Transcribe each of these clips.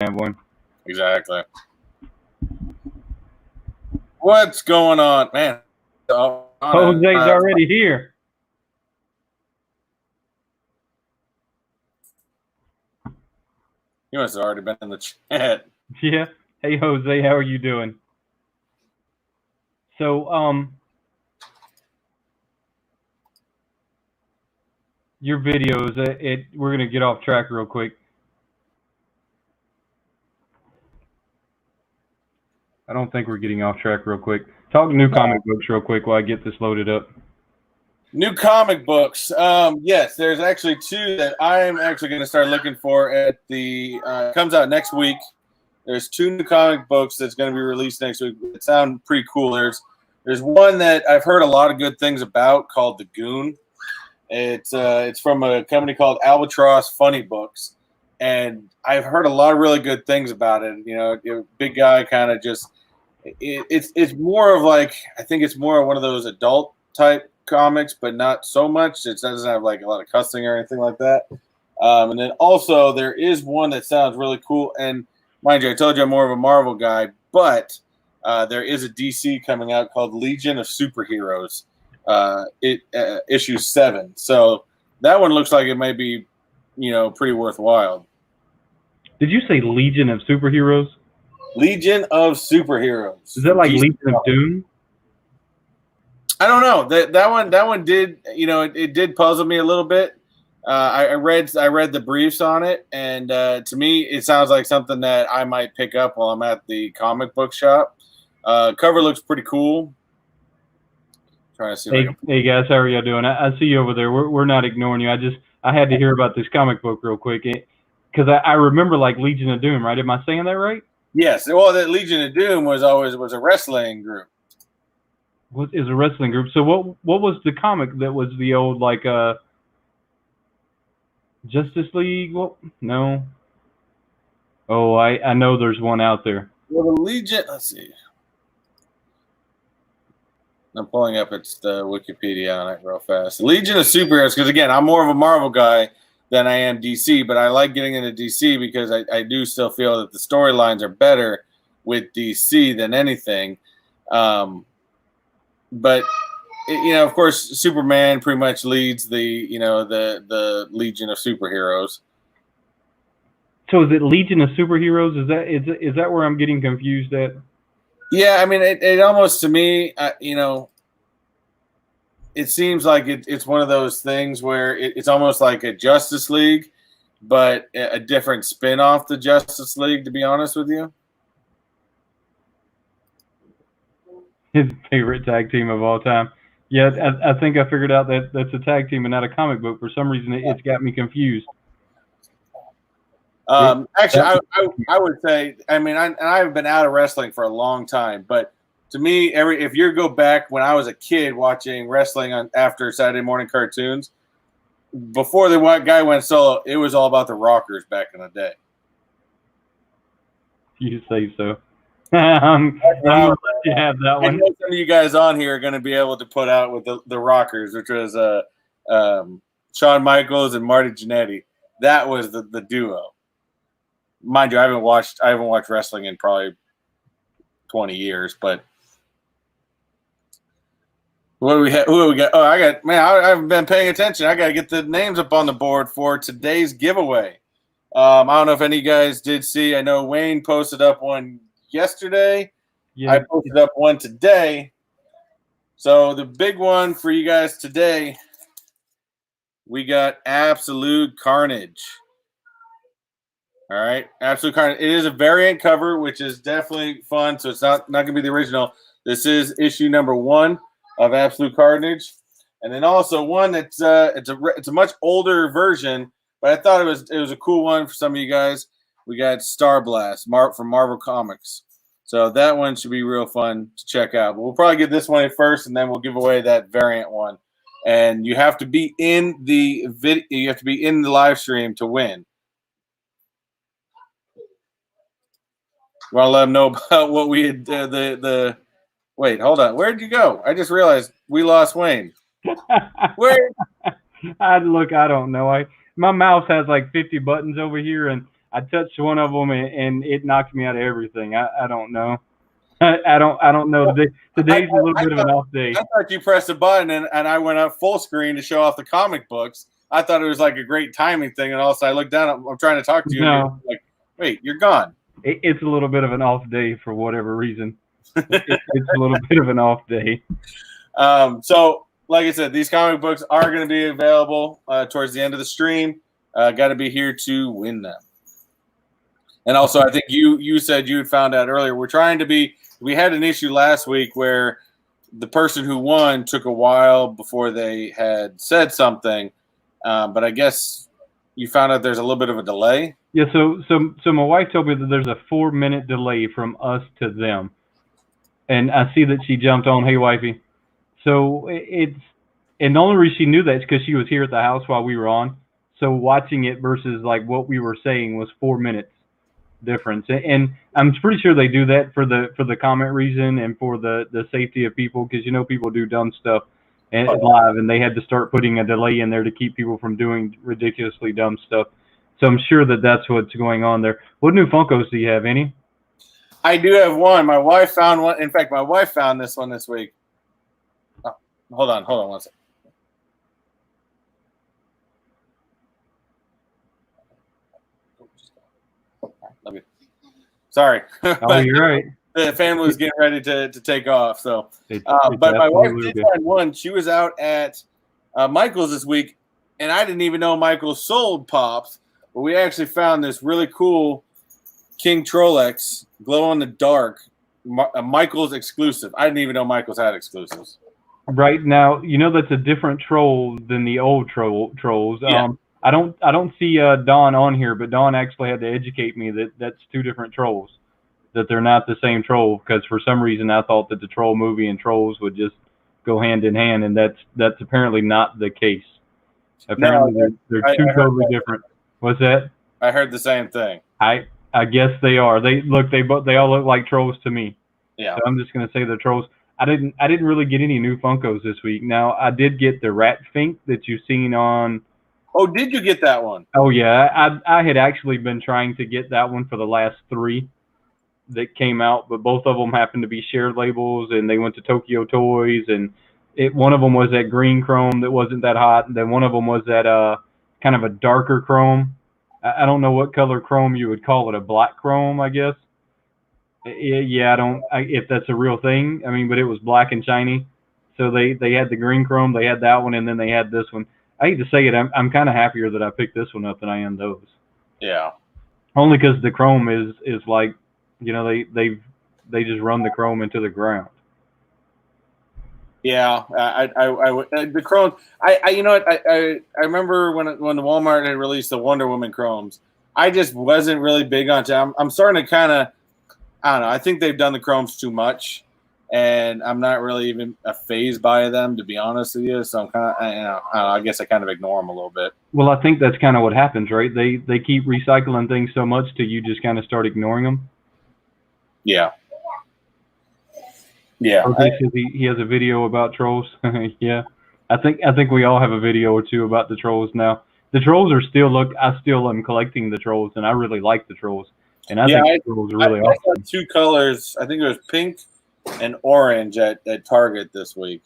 have one. Exactly. What's going on, man? Jose's already here. He must have already been in the chat. Yeah. Hey, Jose, how are you doing? So, your videos, we're going to get off track real quick. I don't think we're getting off track real quick. Talk new comic books real quick while I get this loaded up. New comic books. Yes, there's actually two that I'm actually going to start looking for at the comes out next week. There's two new comic books that's going to be released next week. It sounds pretty cool. There's one that I've heard a lot of good things about called The Goon. It's from a company called Albatross Funny Books, and I've heard a lot of really good things about it. You know, big guy kind of just it's more of like, I think it's more of one of those adult type comics, but not so much. It doesn't have like a lot of cussing or anything like that. And then also there is one that sounds really cool. And mind you, I told you I'm more of a Marvel guy, but there is a DC coming out called Legion of Superheroes. Issue 7. So that one looks like it might be, you know, pretty worthwhile. Did you say Legion of Superheroes? Legion of Superheroes. Is that like Legion of Doom? I don't know. That one did, you know, it did puzzle me a little bit. I read the briefs on it, and to me, it sounds like something that I might pick up while I'm at the comic book shop. Cover looks pretty cool. Trying to see. Hey guys, how are y'all doing? I see you over there. We're not ignoring you. I had to hear about this comic book real quick because I remember like Legion of Doom, right? Am I saying that right? Yes. Well, that Legion of Doom was a wrestling group. What is a wrestling group? So what was the comic that was the old like Justice League? Well, no. Oh, I know there's one out there. Well, the Legion. Let's see. I'm pulling up the Wikipedia on it real fast. The Legion of Superheroes, because again, I'm more of a Marvel guy than I am DC, but I like getting into DC because I do still feel that the storylines are better with DC than anything. But you know, of course, Superman pretty much leads the Legion of Superheroes. So is it Legion of Superheroes? Is that where I'm getting confused at? Yeah, I mean, it almost, to me, you know, it seems like it's one of those things where it's almost like a Justice League, but a different spin off the Justice League, to be honest with you. His favorite tag team of all time. Yeah, I think I figured out that that's a tag team and not a comic book. For some reason, it's got me confused. Actually, I would say, I mean, I've been out of wrestling for a long time, but to me, if you go back when I was a kid watching wrestling after Saturday morning cartoons, before the white guy went solo, it was all about the Rockers back in the day. You say so. I'm gonna let you have that one. I know some of you guys on here are going to be able to put out with the Rockers, which was Shawn Michaels and Marty Jannetty. That was the duo. Mind you, I haven't watched wrestling in probably 20 years, but who do we got? Oh, I haven't been paying attention. I got to get the names up on the board for today's giveaway. I don't know if any of you guys did see. I know Wayne posted up one yesterday. Yeah. I posted up one today. So the big one for you guys today, we got Absolute Carnage. All right, Absolute Carnage. It is a variant cover, which is definitely fun. So it's not going to be the original. This is issue number 1 of Absolute Carnage, and then also one that's it's a much older version, but I thought it was a cool one for some of you guys. We got Star Blast from Marvel Comics, so that one should be real fun to check out. But we'll probably get this one first, and then we'll give away that variant one. And you have to be in the You have to be in the live stream to win. Want to let them know about what we had Wait, hold on. Where'd you go? I just realized we lost Wayne. Where? I don't know. My mouse has like 50 buttons over here, and I touched one of them and it knocked me out of everything. I don't know. I don't know. Today's a little bit of an off day. I thought you pressed a button and I went up full screen to show off the comic books. I thought it was like a great timing thing, and also I looked down. I'm trying to talk to you. No. And you're like, wait, you're gone. It's a little bit of an off day for whatever reason. It's a little bit of an off day. So, like I said, these comic books are going to be available towards the end of the stream. Got to be here to win them. And also, I think you said you had found out earlier. We're trying to be. We had an issue last week where the person who won took a while before they had said something, but I guess you found out there's a little bit of a delay. Yeah. So my wife told me that there's a 4-minute delay from us to them, and I see that she jumped on. Hey, wifey. So and the only reason she knew that is because she was here at the house while we were on. So watching it versus like what we were saying was 4 minutes difference, and I'm pretty sure they do that for the comment reason and for the safety of people, because people do dumb stuff and live, and they had to start putting a delay in there to keep people from doing ridiculously dumb stuff. So I'm sure that that's what's going on there. What new Funkos do you have? Any? I do have one. My wife found one. In fact, my wife found this one this week. Oh, hold on 1 second. Love you. Sorry. Oh, you're right. The family was getting ready to take off. So, but my wife did find one. She was out at Michael's this week, and I didn't even know Michael's sold pops. But we actually found this really cool King Trollex glow in the dark, Michael's exclusive. I didn't even know Michael's had exclusives. Right now, that's a different troll than the old trolls. Yeah. I don't see Dawn on here, but Dawn actually had to educate me that that's two different trolls, that they're not the same troll, because for some reason I thought that the troll movie and trolls would just go hand in hand, and that's apparently not the case. Apparently they're two totally different. What's that? I heard the same thing. I guess they are. They all look like trolls to me. Yeah. So I'm just gonna say they're trolls. I didn't really get any new Funkos this week. Now I did get the Rat Fink that you've seen on. Oh, did you get that one? Oh, yeah. I had actually been trying to get that one for the last 3 that came out, but both of them happened to be shared labels, and they went to Tokyo Toys, and one of them was that green chrome that wasn't that hot, and then one of them was that kind of a darker chrome. I don't know what color chrome you would call it, a black chrome, I guess. Yeah, if that's a real thing. I mean, but it was black and shiny. So they had the green chrome, they had that one, and then they had this one. I hate to say it, I'm kind of happier that I picked this one up than I am those. Yeah. Only because the chrome is like, they just run the chrome into the ground. Yeah, the chrome. I remember when the Walmart had released the Wonder Woman chromes. I just wasn't really big on it. I'm starting to kind of, I don't know. I think they've done the chromes too much. And I'm not really even fazed by them, to be honest with you. So I'm kind of, I guess I kind of ignore them a little bit. Well, I think that's kind of what happens, right? They keep recycling things so much till you just kind of start ignoring them. Yeah. Yeah. Okay, so he has a video about trolls. Yeah. I think we all have a video or two about the trolls now. The trolls are I still am collecting the trolls, and I really like the trolls. And I think the trolls are really awesome. I saw 2 colors. I think it was pink and orange at Target this week.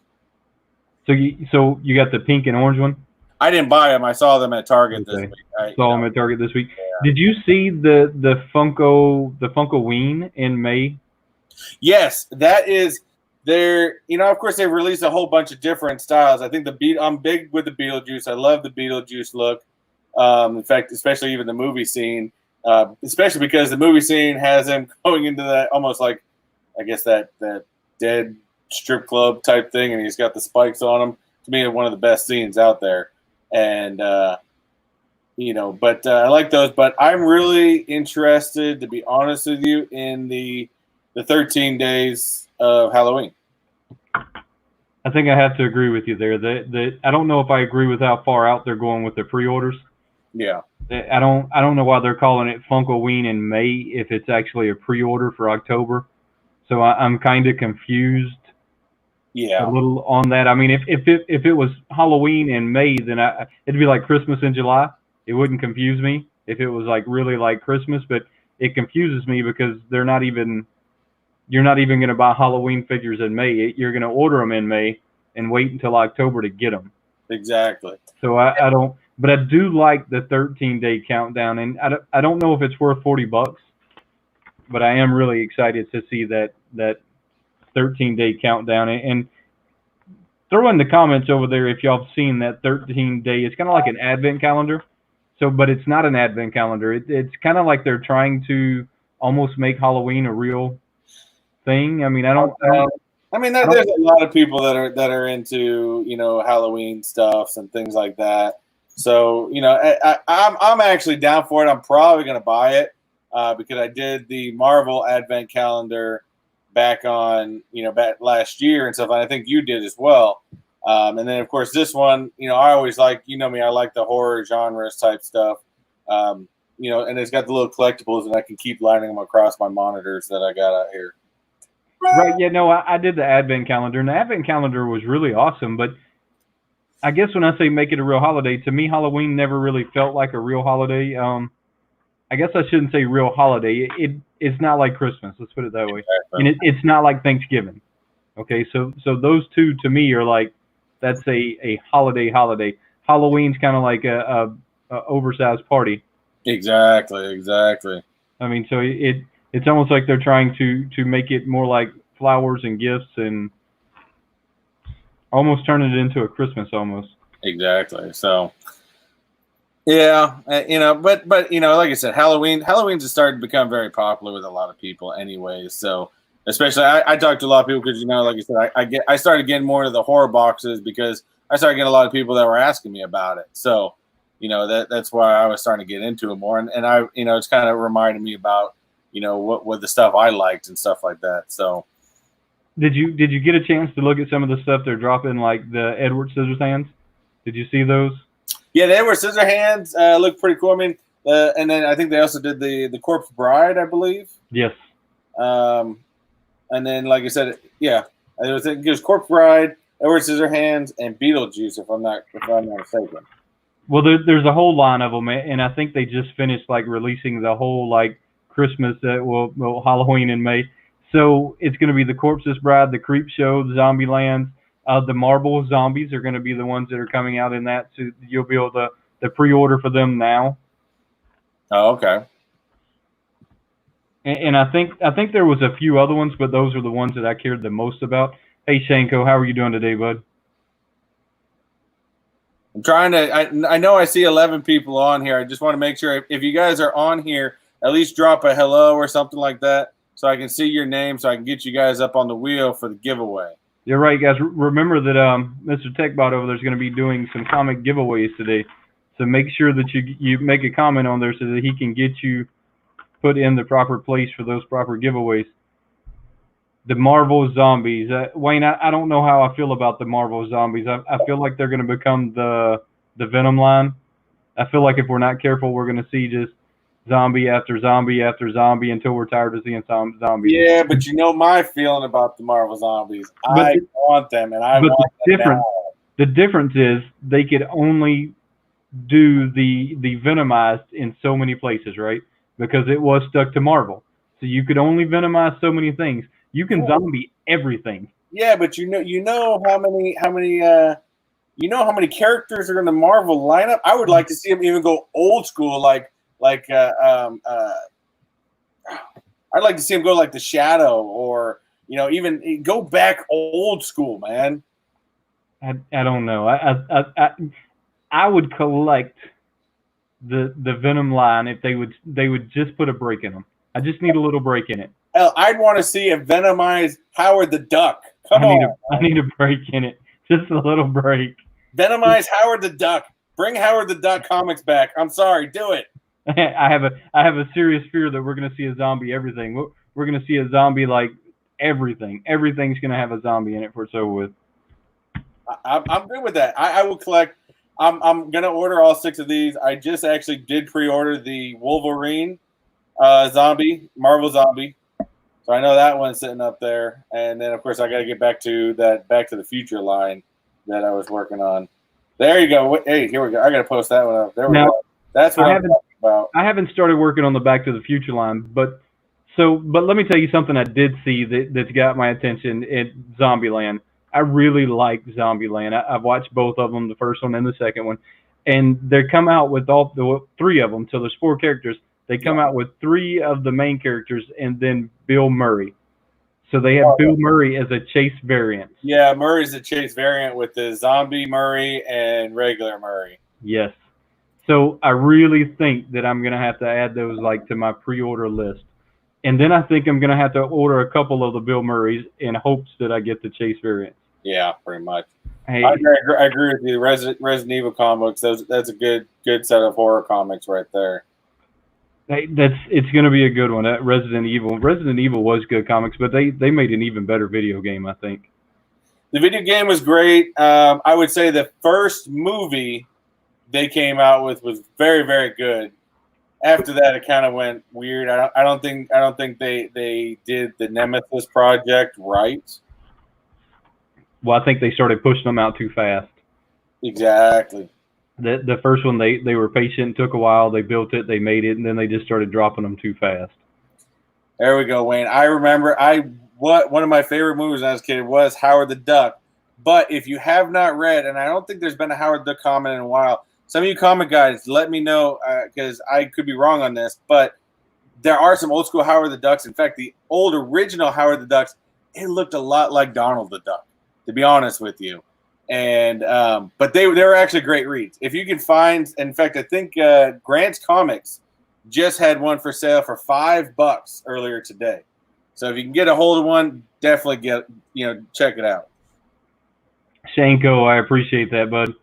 So you got the pink and orange one? I didn't buy them. I saw them at Target this week. Saw them at Target this week. Yeah. Did you see the Funko Ween in May? Yes, that is there. Of course they released a whole bunch of different styles. I think I'm big with the Beetlejuice. I love the Beetlejuice look. In fact, especially even the movie scene, especially because the movie scene has him going into that almost like, I guess that dead strip club type thing, and he's got the spikes on him. To me, one of the best scenes out there. And but I like those. But I'm really interested, to be honest with you, in the 13 days of Halloween. I think I have to agree with you there. I don't know if I agree with how far out they're going with the pre-orders. Yeah. I don't know why they're calling it Funkoween in May if it's actually a pre-order for October. So I'm kind of confused. Yeah. A little on that. I mean, if it was Halloween in May, then it'd be like Christmas in July. It wouldn't confuse me. if it was like really like Christmas, but it confuses me because you're not even going to buy Halloween figures in May. You're going to order them in May and wait until October to get them. Exactly. So I don't, but I do like the 13-day countdown, and I don't know if it's worth $40, but I am really excited to see that 13-day countdown. And throw in the comments over there if y'all have seen that 13-day. It's kind of like an advent calendar. So, but it's not an advent calendar. It's kind of like they're trying to almost make Halloween a real thing. I mean, there's a lot of people that are into, you know, Halloween stuff and things like that. So, you know, I'm actually down for it. I'm probably going to buy it because I did the Marvel Advent Calendar back last year and stuff. And I think you did as well. And then, of course, this one, you know, I always like, you know me, I like the horror genres type stuff. You know, and it's got the little collectibles, and I can keep lining them across my monitors that I got out here. Right. Yeah. No, I did the Advent Calendar, and the Advent Calendar was really awesome. But I guess when I say make it a real holiday, to me, Halloween never really felt like a real holiday. I guess I shouldn't say real holiday. It's not like Christmas. Let's put it that way. Exactly. And it's not like Thanksgiving. Okay. So those two to me are like, that's a holiday. Halloween's kind of like a oversized party. Exactly. I mean, so it's almost like they're trying to make it more like flowers and gifts and almost turning it into a Christmas almost. Exactly. So, yeah, you know, but you know, like I said, Halloween's just started to become very popular with a lot of people, anyways. So, especially I talked to a lot of people because, you know, like I said, I started getting more into the horror boxes because I started getting a lot of people that were asking me about it. So, you know, that's why I was starting to get into it more, and I, you know, it's kind of reminded me about, you know, what the stuff I liked and stuff like that. So. Did you get a chance to look at some of the stuff they're dropping, like the Edward Scissorhands? Did you see those? Yeah, the Edward Scissorhands look pretty cool. I mean, and then I think they also did the Corpse Bride, I believe. Yes. And then, like I said, yeah, it was Corpse Bride, Edward Scissorhands, and Beetlejuice, if I'm not mistaken. Well, there's a whole line of them, and I think they just finished like releasing the whole like Christmas, Halloween in May. So it's going to be the Corpse's Bride, the Creep Show, the Zombieland, the Marvel Zombies are going to be the ones that are coming out in that. So you'll be able to pre-order for them now. Oh, okay. And I think there was a few other ones, but those are the ones that I cared the most about. Hey, Shanko, how are you doing today, bud? I'm trying to. I know I see 11 people on here. I just want to make sure if you guys are on here, at least drop a hello or something like that, so I can see your name, so I can get you guys up on the wheel for the giveaway. You're right, guys. Remember that Mr. Techbot over there is going to be doing some comic giveaways today. So make sure that you make a comment on there so that he can get you put in the proper place for those proper giveaways. The Marvel Zombies. Wayne, I don't know how I feel about the Marvel Zombies. I feel like they're going to become the Venom line. I feel like if we're not careful, we're going to see just zombie after zombie after zombie until we're tired of seeing zombies. Yeah, but you know my feeling about the Marvel Zombies. I want them, and I want them now. The difference is they could only do the Venomized in so many places, right? Because it was stuck to Marvel. So you could only Venomize so many things. You can zombie everything. Yeah, but you know how many characters are in the Marvel lineup? I would like to see them even go old school, I'd like to see him go like the Shadow, or you know, even go back old school, man. I don't know. I would collect the Venom line if they would just put a break in them. I just need a little break in it. I'd want to see a Venomized Howard the Duck. I need a break in it. Just a little break. Venomized Howard the Duck. Bring Howard the Duck comics back. I'm sorry, do it. I have a serious fear that we're going to see a zombie everything. We're going to see a zombie like everything. Everything's going to have a zombie in it for so with. I'm good with that. I will collect. I'm going to order all 6 of these. I just actually did pre-order the Wolverine zombie, Marvel zombie. So I know that one's sitting up there. And then, of course, I got to get back to that Back to the Future line that I was working on. There you go. Hey, here we go. I got to post that one up. There we go. That's what about. I haven't started working on the Back to the Future line, but let me tell you something I did see that's got my attention in Zombieland. I really like Zombieland. I've watched both of them, the first one and the second one, and they come out with all the three of them. So there's four characters. They come out with three of the main characters and then Bill Murray. So they have Bill Murray as a chase variant. Yeah, Murray's a chase variant with the zombie Murray and regular Murray. Yes. So I really think that I'm going to have to add those like to my pre-order list. And then I think I'm going to have to order a couple of the Bill Murrays in hopes that I get the chase variants. Yeah, pretty much. Hey, I agree with you. Resident Evil comics, that's a good set of horror comics right there. It's going to be a good one. That Resident Evil was good comics, but they made an even better video game, I think. The video game was great. I would say the first movie they came out with was very, very good. After that, it kind of went weird. I don't think they did the Nemesis project right. Well, I think they started pushing them out too fast. Exactly. The first one, they were patient, took a while, they built it, they made it, and then they just started dropping them too fast. There we go, Wayne. I remember one of my favorite movies when I was a kid was Howard the Duck. But if you have not read, and I don't think there's been a Howard the Duck comment in a while, some of you comic guys, let me know, because I could be wrong on this, but there are some old school Howard the Ducks. In fact, the old original Howard the Ducks, it looked a lot like Donald the Duck, to be honest with you. And but they were actually great reads. If you can find, in fact, I think Grant's Comics just had one for sale for $5 earlier today. So if you can get a hold of one, definitely check it out. Shanko, I appreciate that, bud.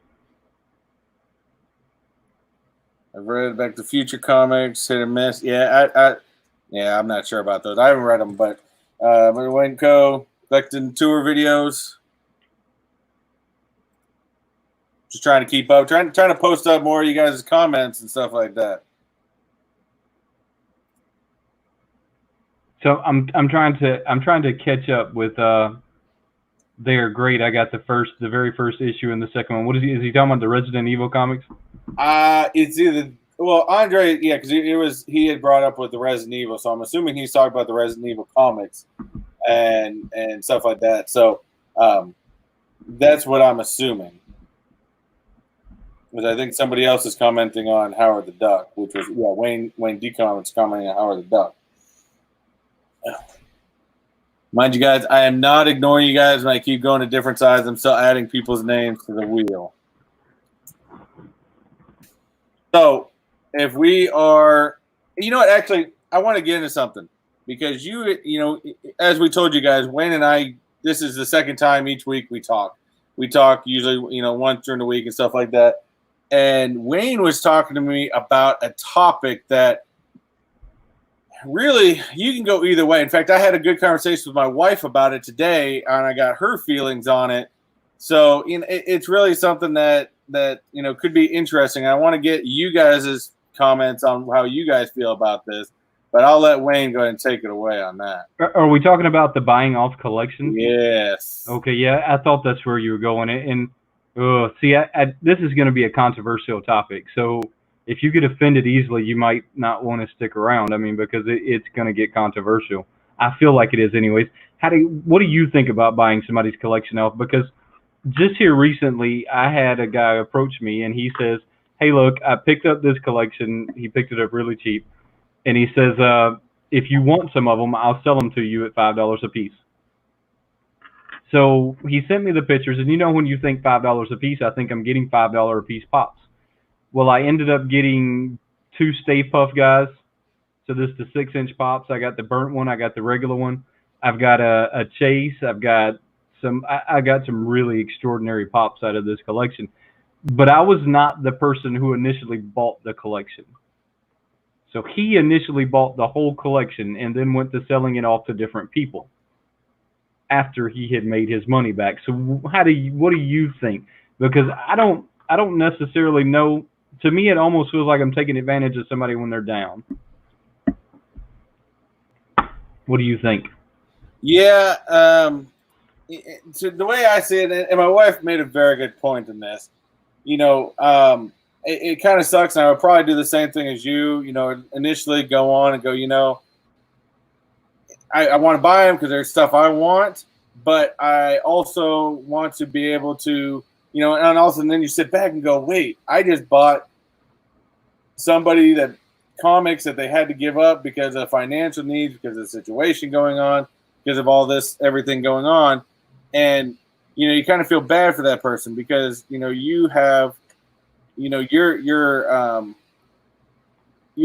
I've read Back to the Future comics, hit or miss. Yeah, I'm not sure about those. I haven't read them, but WayneKo, collecting tour videos. Just trying to keep up, trying to post up more of you guys' comments and stuff like that. So I'm trying to catch up with They're Great. I got the very first issue and the second one. What is he talking about, the Resident Evil comics? It's either Andre, yeah, because he had brought up with the Resident Evil, so I'm assuming he's talking about the Resident Evil comics and stuff like that. So that's what I'm assuming. Because I think somebody else is commenting on Howard the Duck, which was Wayne Deacon was commenting on Howard the Duck. Mind you guys, I am not ignoring you guys when I keep going to different sides. I'm still adding people's names to the wheel. So if we are, you know what, actually, I want to get into something because as we told you guys, Wayne and I, this is the second time each week we talk. We talk usually, once during the week and stuff like that. And Wayne was talking to me about a topic that really you can go either way. In fact, I had a good conversation with my wife about it today, and I got her feelings on it. So it's really something that could be interesting. I want to get you guys' comments on how you guys feel about this, but I'll let Wayne go ahead and take it away on that. Are we talking about the buying off collections? Yes. Okay, yeah, I thought that's where you were going. And this is going to be a controversial topic. So if you get offended easily, you might not want to stick around. I mean, because it's going to get controversial. I feel like it is anyways. What do you think about buying somebody's collection off? Because just here recently, I had a guy approach me, and he says, hey, look, I picked up this collection. He picked it up really cheap. And he says, if you want some of them, I'll sell them to you at $5 a piece. So he sent me the pictures, and when you think $5 a piece, I think I'm getting $5 a piece pops. Well, I ended up getting 2 Stay Puft guys. So this is the 6-inch pops. I got the burnt one. I got the regular one. I've got a chase. I've got I got some really extraordinary pops out of this collection. But I was not the person who initially bought the collection. So he initially bought the whole collection and then went to selling it off to different people after he had made his money back. So what do you think? Because I don't necessarily know. To me, it almost feels like I'm taking advantage of somebody when they're down. What do you think? Yeah, so the way I see it, and my wife made a very good point in this. it kind of sucks. And I would probably do the same thing as you. Initially go on and go. I want to buy them because there's stuff I want, but I also want to be able to, and also then you sit back and go, wait, I just bought somebody that comics that they had to give up because of financial needs, because of the situation going on, because of all this, everything going on. And, you kind of feel bad for that person because, you have, you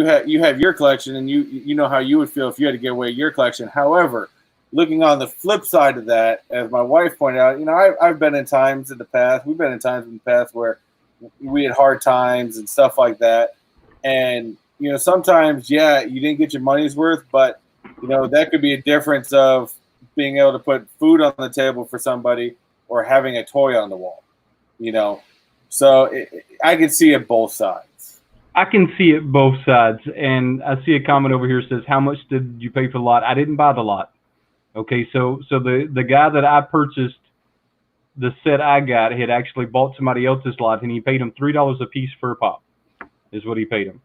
have your collection, and you know how you would feel if you had to give away your collection. However, looking on the flip side of that, as my wife pointed out, I've been in times in the past. We've been in times in the past where we had hard times and stuff like that. And sometimes, yeah, you didn't get your money's worth, but that could be a difference of being able to put food on the table for somebody or having a toy on the wall. So I can see it both sides. I can see it both sides, and I see a comment over here that says, how much did you pay for the lot? I didn't buy the lot. Okay, so the guy that I purchased the set I got had actually bought somebody else's lot, and he paid him $3 a piece per pop is what he paid him.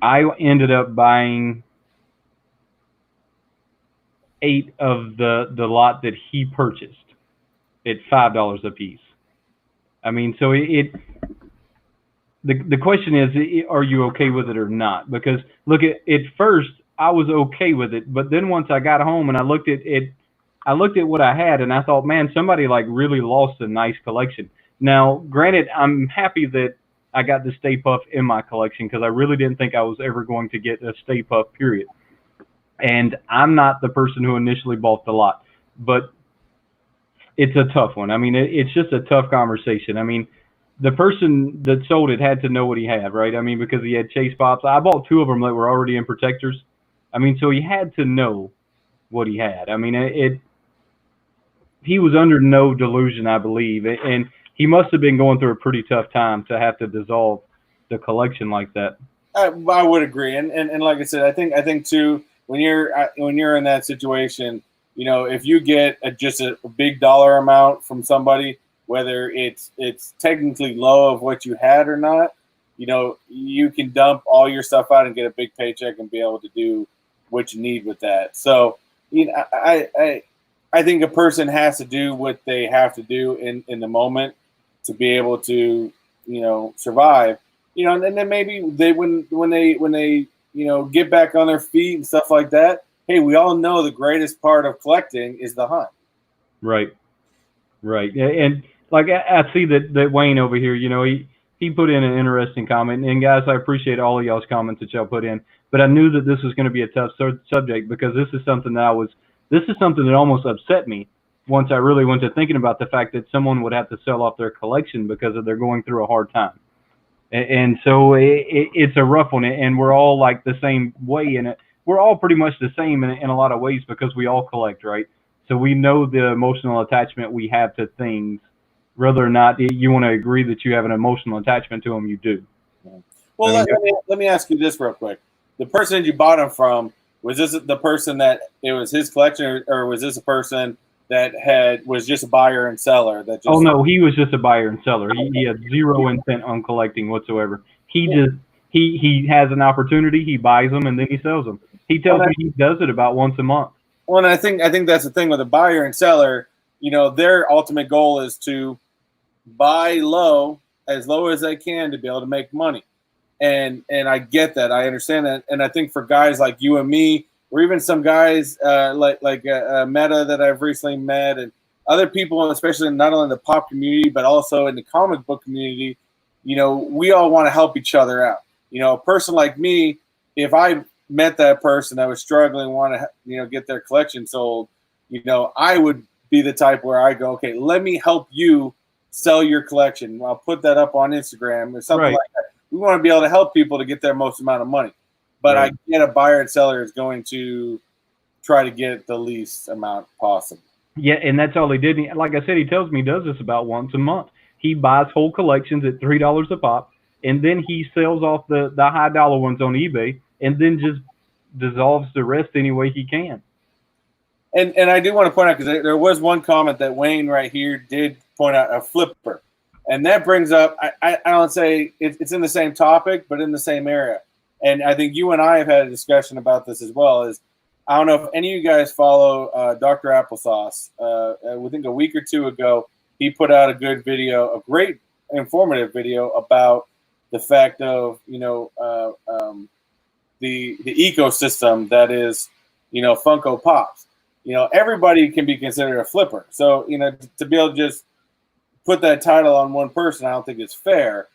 I ended up buying 8 of the lot that he purchased at $5 a piece. I mean, so the question is, are you okay with it or not? Because look, at first I was okay with it, but then once I got home and I looked at it, I looked at what I had and I thought, man, somebody like really lost a nice collection. Now, granted, I'm happy that I got the Stay Puft in my collection because I really didn't think I was ever going to get a Stay Puft, period. And I'm not the person who initially bought the lot, but it's a tough one. I mean, it's just a tough conversation. I mean, the person that sold it had to know what he had, right? I mean, because he had Chase Pops. I bought 2 of them that were already in protectors. I mean, so he had to know what he had. I mean, he was under no delusion, I believe, and he must have been going through a pretty tough time to have to dissolve the collection like that. I would agree, and like I said, I think too, when you're in that situation, if you get just a big dollar amount from somebody, whether it's technically low of what you had or not, you can dump all your stuff out and get a big paycheck and be able to do what you need with that. So, I think a person has to do what they have to do in the moment to be able to, survive. And then maybe when they get back on their feet and stuff like that. Hey, we all know the greatest part of collecting is the hunt. Right. And like I see that Wayne over here, he put in an interesting comment. And guys, I appreciate all of y'all's comments that y'all put in. But I knew that this was going to be a tough subject because this is something that almost upset me once I really went to thinking about the fact that someone would have to sell off their collection because they're going through a hard time. And so it's a rough one, and we're all like the same way in it. We're all pretty much the same in a lot of ways because we all collect, right? So we know the emotional attachment we have to things. Whether or not you want to agree that you have an emotional attachment to them, you do. Well, let me ask you this real quick. The person that you bought them from, was this the person that it was his collection, or was this a person that was just a buyer and seller? Oh no, he was just a buyer and seller. He had zero intent on collecting whatsoever. He has an opportunity, he buys them, and then he sells them. He tells me he does it about once a month. Well, and I think that's the thing with a buyer and seller. Their ultimate goal is to buy as low as they can to be able to make money. And I get that. I understand that. And I think for guys like you and me, or even some guys like Meta that I've recently met, and other people, especially not only in the pop community, but also in the comic book community, we all want to help each other out. A person like me, if I met that person that was struggling, want to get their collection sold, I would be the type where I go, okay, let me help you sell your collection. I'll put that up on Instagram or something like that. We want to be able to help people to get their most amount of money. But I get a buyer and seller is going to try to get the least amount possible. Yeah, and that's all he did. Like I said, he tells me he does this about once a month. He buys whole collections at $3 a pop, and then he sells off the high dollar ones on eBay, and then just dissolves the rest any way he can. And I do want to point out, because there was one comment that Wayne right here did point out, a flipper. And that brings up, I don't say it's in the same topic, but in the same area. And I think you and I have had a discussion about this as well. Is I don't know if any of you guys follow Dr. Applesauce. I think a week or two ago, he put out a good video, a great informative video about the fact of, the ecosystem that is, Funko Pops. Everybody can be considered a flipper. So, to be able to just put that title on one person, I don't think it's fair.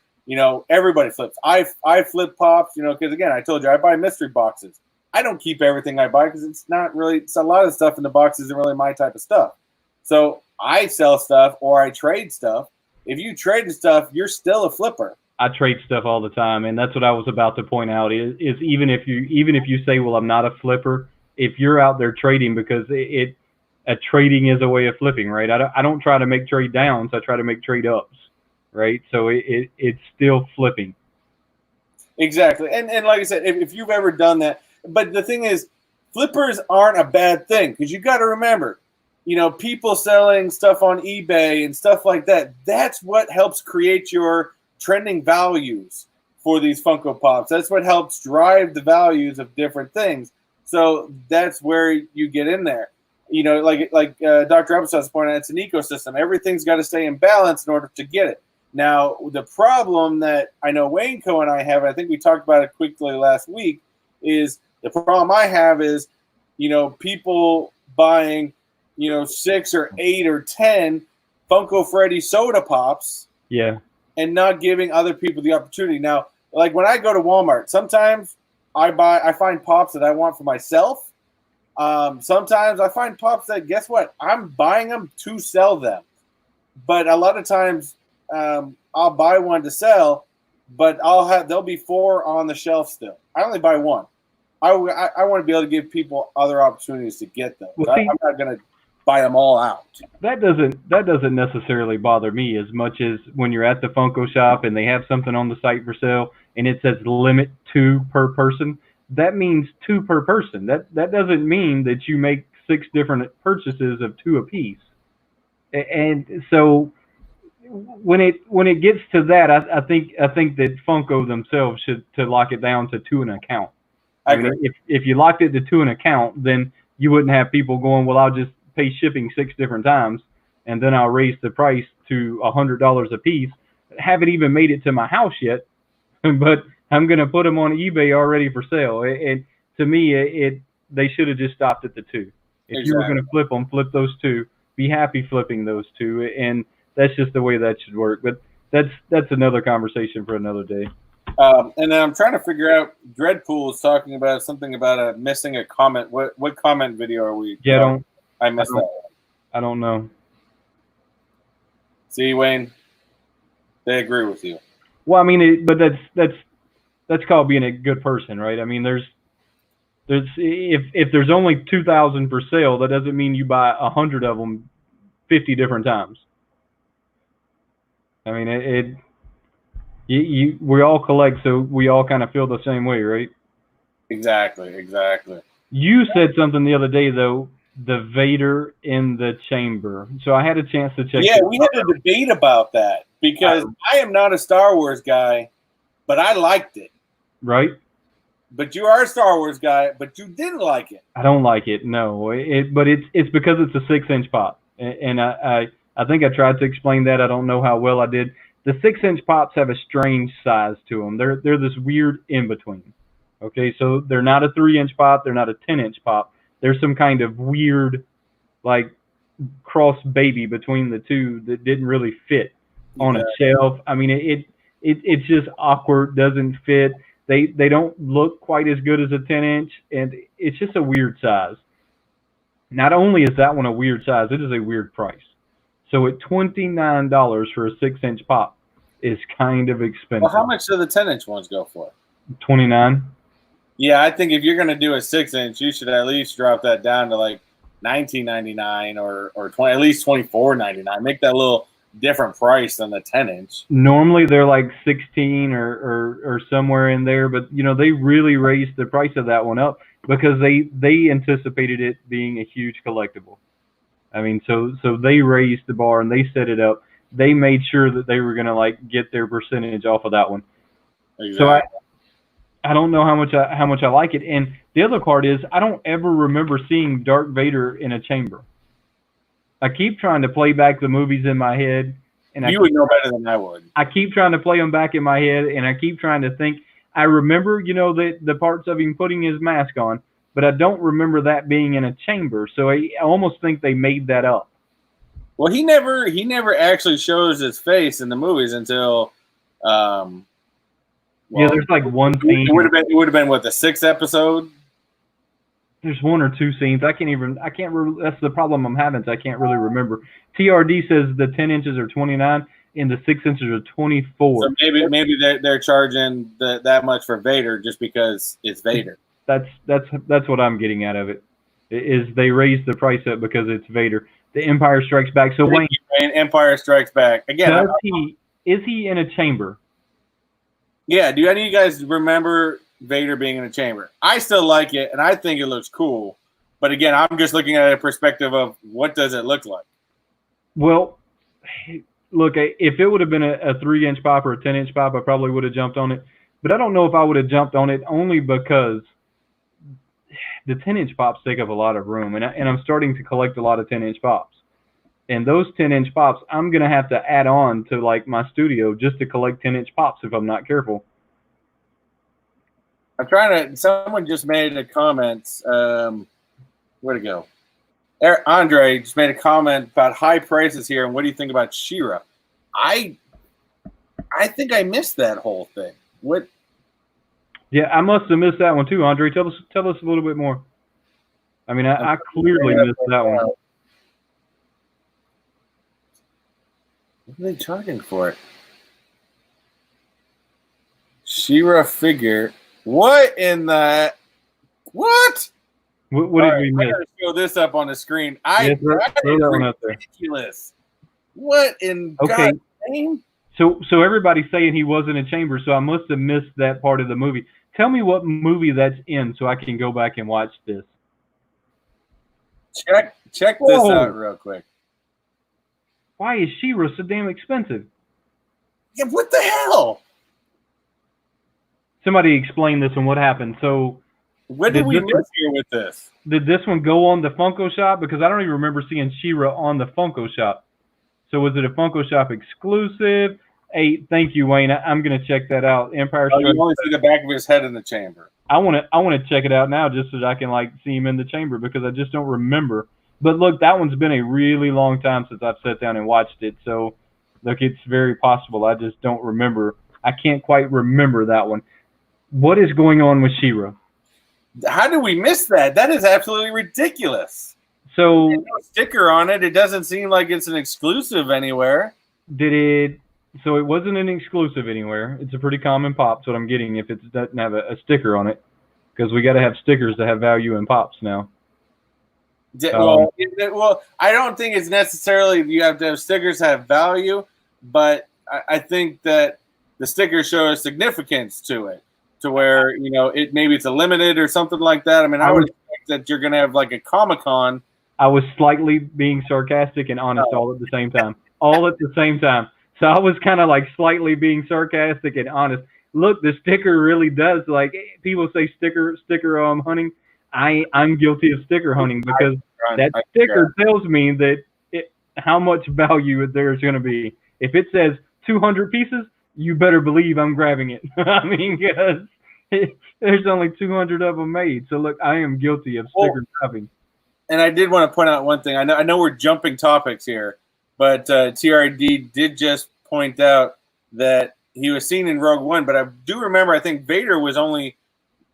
Everybody flips. I flip Pops, because again, I told you I buy mystery boxes. I don't keep everything I buy because it's a lot of stuff in the box isn't really my type of stuff. So I sell stuff or I trade stuff. If you trade stuff, you're still a flipper. I trade stuff all the time, and that's what I was about to point out. Is even if you say, well, I'm not a flipper, if you're out there trading, because trading is a way of flipping, right? I don't try to make trade downs. I try to make trade ups, right? So it's still flipping. Exactly. And like I said, if you've ever done that, but the thing is, flippers aren't a bad thing, because you got to remember, people selling stuff on eBay and stuff like that, that's what helps create your trending values for these Funko Pops. That's what helps drive the values of different things. So that's where you get in there. Like Dr. Applesauce pointed out, it's an ecosystem. Everything's got to stay in balance in order to get it. Now, the problem that I know WayneKo and I have, I think we talked about it quickly last week, is the problem I have is, people buying, 6 or 8 or 10 Funko Freddy soda pops. Yeah. And not giving other people the opportunity. Now, like when I go to Walmart, sometimes I find pops that I want for myself. Sometimes I find pops that, guess what? I'm buying them to sell them. But a lot of times I'll buy one to sell, but there'll be 4 on the shelf still. I only buy one. I want to be able to give people other opportunities to get them. Well, see, I'm not going to buy them all out. That doesn't necessarily bother me as much as when you're at the Funko shop and they have something on the site for sale and it says limit 2 per person. That means 2 per person. That doesn't mean that you make 6 different purchases of 2 apiece. And so when it gets to that, I think that Funko themselves should to lock it down to 2 an account. I mean, if you locked it to 2 an account, then you wouldn't have people going, well, I'll just pay shipping 6 different times, and then I'll raise the price to $100 a piece. Haven't even made it to my house yet, but I'm going to put them on eBay already for sale. And to me, they should have just stopped at the 2. If you were going to flip them, flip those 2. Be happy flipping those 2, and that's just the way that should work. But that's another conversation for another day. And then I'm trying to figure out, Dreadpool is talking about something about missing a comment. What comment video are we? Yeah, I missed that. I don't know. See, Wayne, they agree with you. Well, I mean, but that's called being a good person, right? I mean, if there's only 2,000 for sale, that doesn't mean you buy 100 of them 50 different times. I mean, we all collect, so we all kind of feel the same way, right? Exactly. You said something the other day, though, the Vader in the chamber. So I had a chance to check. Yeah, we had a debate about that because I am not a Star Wars guy, but I liked it. Right. But you are a Star Wars guy, but you didn't like it. I don't like it, no. But it's because it's a 6-inch pop, and I think I tried to explain that. I don't know how well I did. The 6-inch pops have a strange size to them. They're this weird in between. Okay, so they're not a 3-inch pop. They're not a 10-inch pop. There's some kind of weird, like, cross baby between the two that didn't really fit on a shelf. I mean, it's just awkward. Doesn't fit. They don't look quite as good as a 10-inch, and it's just a weird size. Not only is that one a weird size, it is a weird price. So at $29 for a 6-inch pop is kind of expensive. Well, how much do the 10-inch ones go for? $29. Yeah, I think if you're going to do a 6-inch, you should at least drop that down to like $19.99 or 20, at least $24.99. Make that a little different price than the 10-inch. Normally they're like 16 or somewhere in there, but you know they really raised the price of that one up because they anticipated it being a huge collectible. I mean, so they raised the bar and they set it up. they made sure that they were gonna like get their percentage off of that one. Exactly. So I don't know how much I like it. And the other part is I don't ever remember seeing Darth Vader in a chamber. I keep trying to play back the movies in my head, and you would know better than I would. I keep trying to play them back in my head, and I keep trying to think. I remember, the parts of him putting his mask on, but I don't remember that being in a chamber. So I almost think they made that up. Well, he never actually shows his face in the movies until. Yeah, there's like one scene. It would have been what, the 6th episode. There's 1 or 2 scenes. I can't. That's the problem I'm having. Is I can't really remember. TRD says the 10 inches are 29 and the 6 inches are 24. So maybe they're charging that much for Vader just because it's Vader. That's what I'm getting out of it. Is they raised the price up because it's Vader. The Empire Strikes Back. So Wayne, Empire Strikes Back again. Is he in a chamber? Yeah. Do any of you guys remember Vader being in a chamber? I still like it, and I think it looks cool. But again, I'm just looking at a perspective of what does it look like. Well, look, if it would have been a 3-inch pop or a 10-inch pop, I probably would have jumped on it. But I don't know if I would have jumped on it only because the 10-inch pops take up a lot of room, and I'm starting to collect a lot of 10-inch pops. And those 10-inch pops, I'm gonna have to add on to like my studio just to collect 10-inch pops if I'm not careful. I'm trying to. Someone just made a comment. Where'd it go? Andre just made a comment about high prices here, and what do you think about She-Ra? I think I missed that whole thing. What? Yeah, I must have missed that one too, Andre. Tell us a little bit more. I mean, I clearly missed that one. What are they charging for it? She-Ra figure. What in the what? What did we miss? I gotta show this up on the screen. Throw that one up there. Ridiculous. What in God's name? So everybody's saying he was in a chamber, so I must have missed that part of the movie. Tell me what movie that's in so I can go back and watch this. Check this out real quick. Why is She-Ra so damn expensive? Yeah, what the hell? Somebody explain this and what happened. So what did we miss here with this? Did this one go on the Funko Shop? Because I don't even remember seeing She-Ra on the Funko Shop. So was it a Funko Shop exclusive? Hey, thank you, Wayne. I'm going to check that out. Empire Strikes Back. You only see the back of his head in the chamber. I want to check it out now just so that I can like see him in the chamber because I just don't remember. But look, that one's been a really long time since I've sat down and watched it. So look, it's very possible. I just don't remember. I can't quite remember that one. What is going on with She-Ra? How did we miss that? That is absolutely ridiculous. So there's no sticker on it. It doesn't seem like it's an exclusive anywhere. So it wasn't an exclusive anywhere. It's a pretty common pop. That's what I'm getting if it doesn't have a sticker on it. Because we got to have stickers to have value in pops now. Well, I don't think it's necessarily you have to have stickers that have value, but I think that the stickers show a significance to it, to where it maybe it's a limited or something like that. I mean, I would expect that you're going to have like a Comic-Con. I was slightly being sarcastic and honest all at the same time. All at the same time. So I was kind of like slightly being sarcastic and honest. Look, the sticker really does, like people say sticker hunting. I'm guilty of sticker hunting because that sticker tells me that how much value there's going to be. If it says 200 pieces, you better believe I'm grabbing it. I mean, because there's only 200 of them made. So look, I am guilty of sticker shopping. And I did want to point out one thing. I know we're jumping topics here, but TRD did just point out that he was seen in Rogue One. But I do remember, I think Vader was only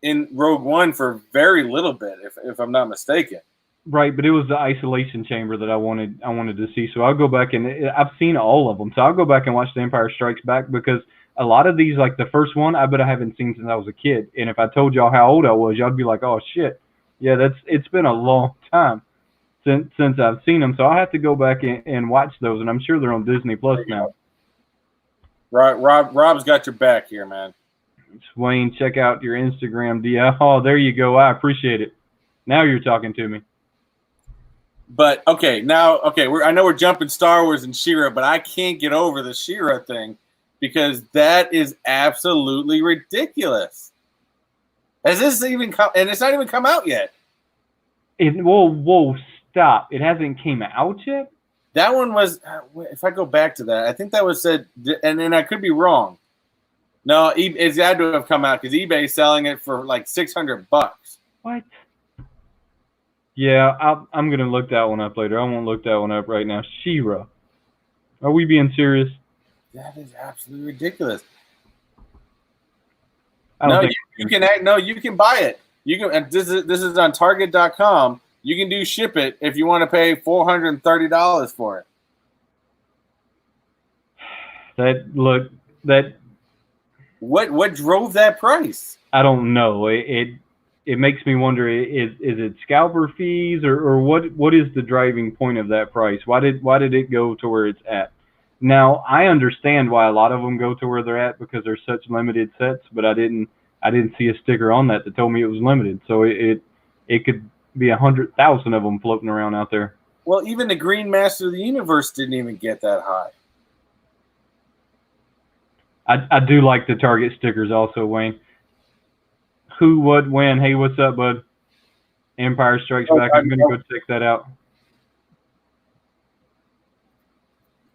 in Rogue One for very little bit, if I'm not mistaken. Right, but it was the isolation chamber that I wanted to see. So I'll go back and I've seen all of them. So I'll go back and watch The Empire Strikes Back because a lot of these, like the first one, I bet I haven't seen since I was a kid. And if I told y'all how old I was, y'all would be like, "Oh shit, yeah, it's been a long time since I've seen them." So I have to go back and watch those, and I'm sure they're on Disney Plus now. Right, Rob's got your back here, man. Wayne, check out your Instagram DM. Oh, there you go. I appreciate it. Now you're talking to me. But okay, I know we're jumping Star Wars and She-Ra, but I can't get over the She-Ra thing because that is absolutely ridiculous. Has this even come? And it's not even come out yet. Whoa, stop! It hasn't came out yet. That one was. If I go back to that, I think that was said, and then I could be wrong. No, it's had to have come out because eBay's selling it for like $600. What? Yeah, I'm gonna look that one up later. I won't look that one up right now. She-Ra. Are we being serious? That is absolutely ridiculous. No, you can buy it. You can. And this is on Target.com. You can ship it if you want to pay $430 for it. What drove that price? I don't know. It makes me wonder. Is it scalper fees or what is the driving point of that price? Why did it go to where it's at? Now I understand why a lot of them go to where they're at because they're such limited sets, but I didn't see a sticker on that told me it was limited. So it could be 100,000 of them floating around out there. Well, even the Green Master of the Universe didn't even get that high. I do like the Target stickers also, Wayne. Who, what, when? Hey, what's up, bud? Empire Strikes Back. I'm going to go check that out.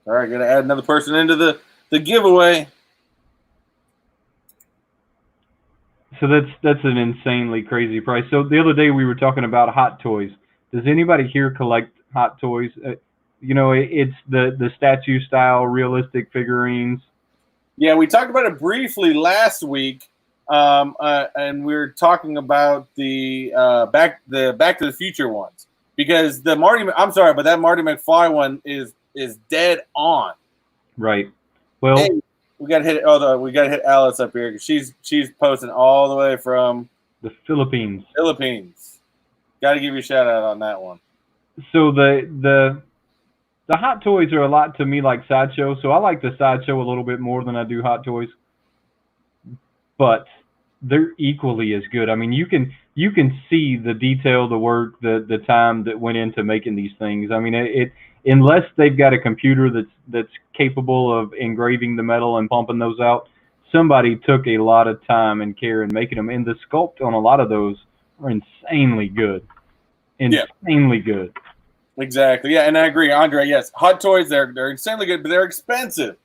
All right, going to add another person into the giveaway. So that's an insanely crazy price. So the other day we were talking about Hot Toys. Does anybody here collect Hot Toys? It's the statue style realistic figurines. Yeah, we talked about it briefly last week, and we were talking about the Back to the Future ones because that Marty McFly one is dead on. Right. Well, hey, we got to hit Alice up here because she's posting all the way from the Philippines. Got to give you a shout out on that one. So the Hot Toys are a lot to me like Sideshow, so I like the Sideshow a little bit more than I do Hot Toys. But they're equally as good. I mean, you can see the detail, the work, the time that went into making these things. I mean, unless they've got a computer that's capable of engraving the metal and pumping those out, somebody took a lot of time and care in making them. And the sculpt on a lot of those are insanely good. Insanely good. Exactly. Yeah, and I agree, Andre. Yes, Hot Toys they're insanely good, but they're expensive.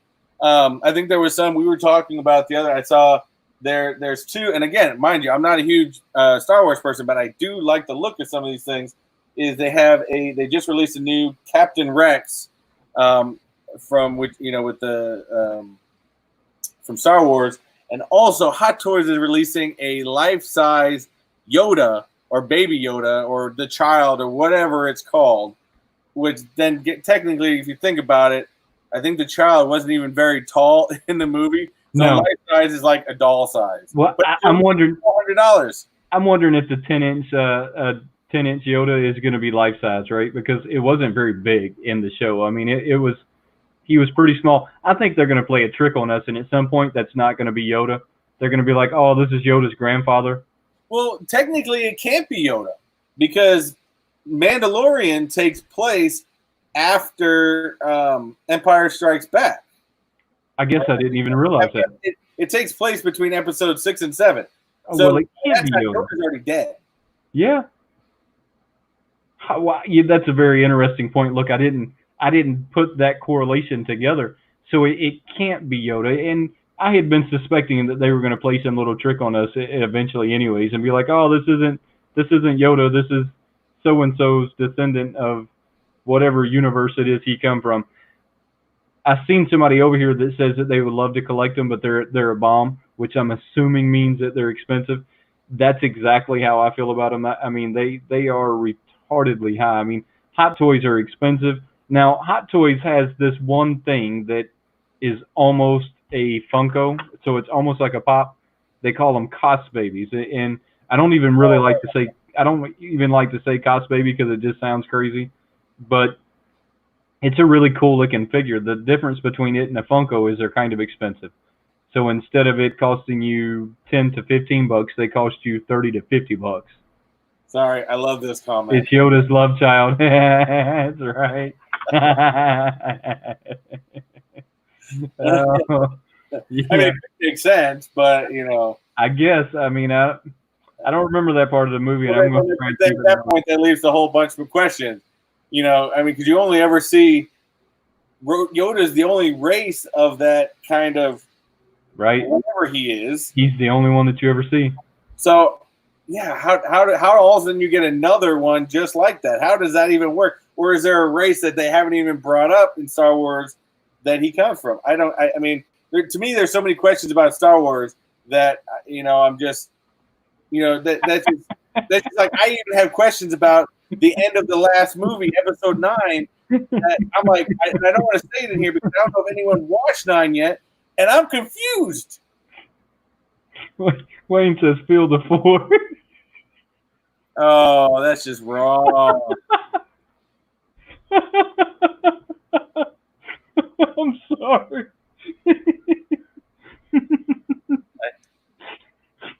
I think there was some we were talking about the other. I saw there's two, and again, mind you, I'm not a huge Star Wars person, but I do like the look of some of these things. They just released a new Captain Rex from Star Wars, and also Hot Toys is releasing a life-size Yoda or Baby Yoda or the Child or whatever it's called. Which then technically, if you think about it, I think the Child wasn't even very tall in the movie. So no. Life size is like a doll size. Well, I'm wondering $400. I'm wondering if the 10-inch Yoda is going to be life size, right? Because it wasn't very big in the show. I mean, he was pretty small. I think they're going to play a trick on us, and at some point, that's not going to be Yoda. They're going to be like, "Oh, this is Yoda's grandfather." Well, technically, it can't be Yoda because Mandalorian takes place after Empire Strikes Back. I guess I didn't even realize that. It takes place between episodes 6 and 7. Oh, so well, it can't be Yoda. Yoda's already dead. Yeah. That's a very interesting point. Look, I didn't put that correlation together, so it can't be Yoda. And I had been suspecting that they were going to play some little trick on us eventually, anyways, and be like, "Oh, this isn't Yoda. This is so and so's descendant of whatever universe it is he come from." I've seen somebody over here that says that they would love to collect them, but they're a bomb, which I'm assuming means that they're expensive. That's exactly how I feel about them. I mean, they are retardedly high. I mean, Hot Toys are expensive. Now, Hot Toys has this one thing that is almost a Funko, so it's almost like a pop. They call them Cos Babies, and I don't even really like to say Cos Baby because it just sounds crazy, but it's a really cool looking figure. The difference between it and a Funko is they're kind of expensive. So instead of it costing you $10 to $15, they cost you $30 to $50. Sorry, I love this comment. It's Yoda's love child. That's right. Yeah. I mean, it makes sense, but you know, I guess. I mean, I don't remember that part of the movie, and I'm going to try and keep at that point that leaves a whole bunch of questions. You know, I mean, because you only ever see Yoda's the only race of that kind of right. Whatever he is, he's the only one that you ever see. So, yeah, how all of a sudden you get another one just like that? How does that even work? Or is there a race that they haven't even brought up in Star Wars that he comes from? I mean, to me, there's so many questions about Star Wars that I'm just, that's just like I even have questions about the end of the last movie, Episode 9. That I'm like, I don't want to say it in here because I don't know if anyone watched 9 yet, and I'm confused. Wayne says, "Feel the force." Oh, that's just wrong. I'm sorry.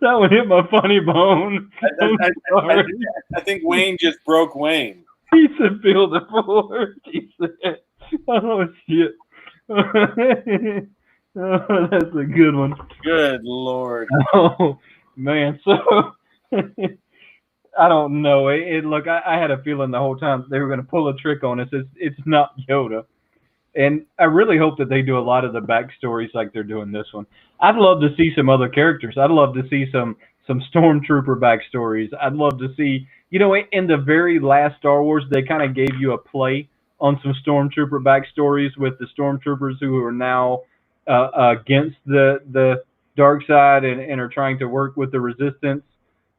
That one hit my funny bone. I think Wayne just broke Wayne. He said, "Feel the force." He said, "Oh shit." Oh, that's a good one. Good Lord. Oh man, so I don't know. Look, I had a feeling the whole time they were going to pull a trick on us. It's not Yoda, and I really hope that they do a lot of the backstories like they're doing this one. I'd love to see some other characters. I'd love to see some stormtrooper backstories. I'd love to see, in the very last Star Wars, they kind of gave you a play on some stormtrooper backstories with the stormtroopers who are now against the dark side and are trying to work with the resistance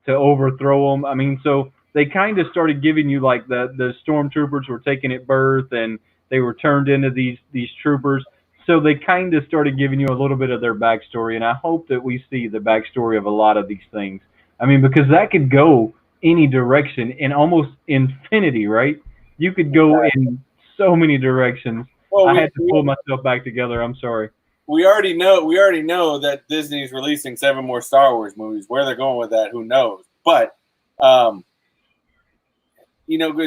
to overthrow them. I mean, so they kind of started giving you like the stormtroopers were taken at birth and they were turned into these troopers. So they kind of started giving you a little bit of their backstory, and I hope that we see the backstory of a lot of these things. I mean, because that could go any direction in almost infinity, right? You could go in so many directions. Well, I had to pull myself back together. I'm sorry. We already know that Disney's releasing 7 more Star Wars movies. Where they're going with that, who knows? But what's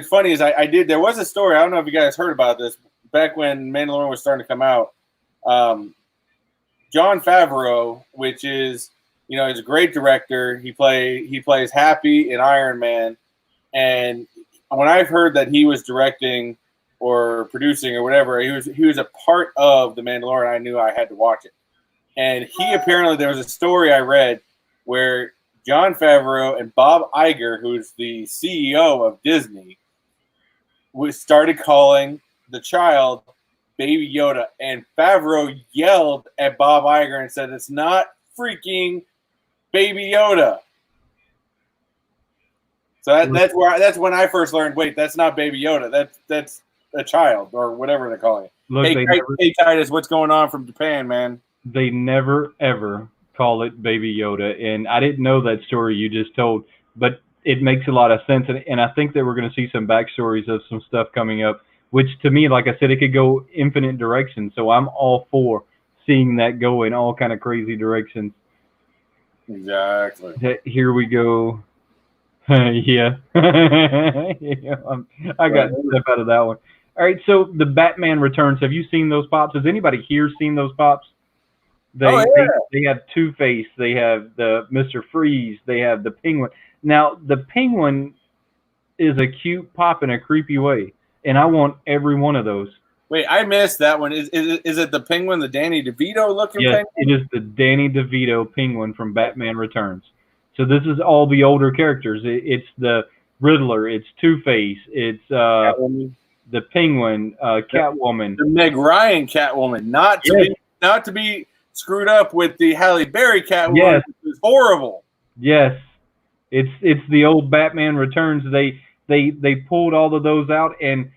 funny is there was a story, I don't know if you guys heard about this, back when Mandalorian was starting to come out. Jon Favreau, which is, he's a great director. He plays Happy in Iron Man. And when I've heard that he was directing or producing or whatever, he was a part of The Mandalorian. I knew I had to watch it. And he apparently, there was a story I read where Jon Favreau and Bob Iger, who's the CEO of Disney, started calling the child Baby Yoda. And Favreau yelled at Bob Iger and said, "It's not freaking Baby Yoda." So that's when I first learned, wait, that's not Baby Yoda. That's a child or whatever they're calling it. Look, hey, Titus, what's going on from Japan, man? They never, ever call it Baby Yoda. And I didn't know that story you just told, but it makes a lot of sense. And I think that we're going to see some backstories of some stuff coming up, which to me, like I said, it could go infinite directions. So I'm all for seeing that go in all kind of crazy directions. Exactly. Here we go. Yeah. Yeah, I got stuff out of that one. All right, so the Batman Returns. Have you seen those pops? Has anybody here seen those pops? They have Two-Face. They have the Mr. Freeze. They have the Penguin. Now, the Penguin is a cute pop in a creepy way, and I want every one of those. Wait, I missed that one. Is it the Penguin, the Danny DeVito looking penguin? Yes, it is the Danny DeVito Penguin from Batman Returns. So this is all the older characters. It's the Riddler. It's Two-Face. It's the Penguin, Catwoman. The Meg Ryan Catwoman. Not to be screwed up with the Halle Berry Catwoman. Yes. Which is horrible. Yes. It's the old Batman Returns. They pulled all of those out, and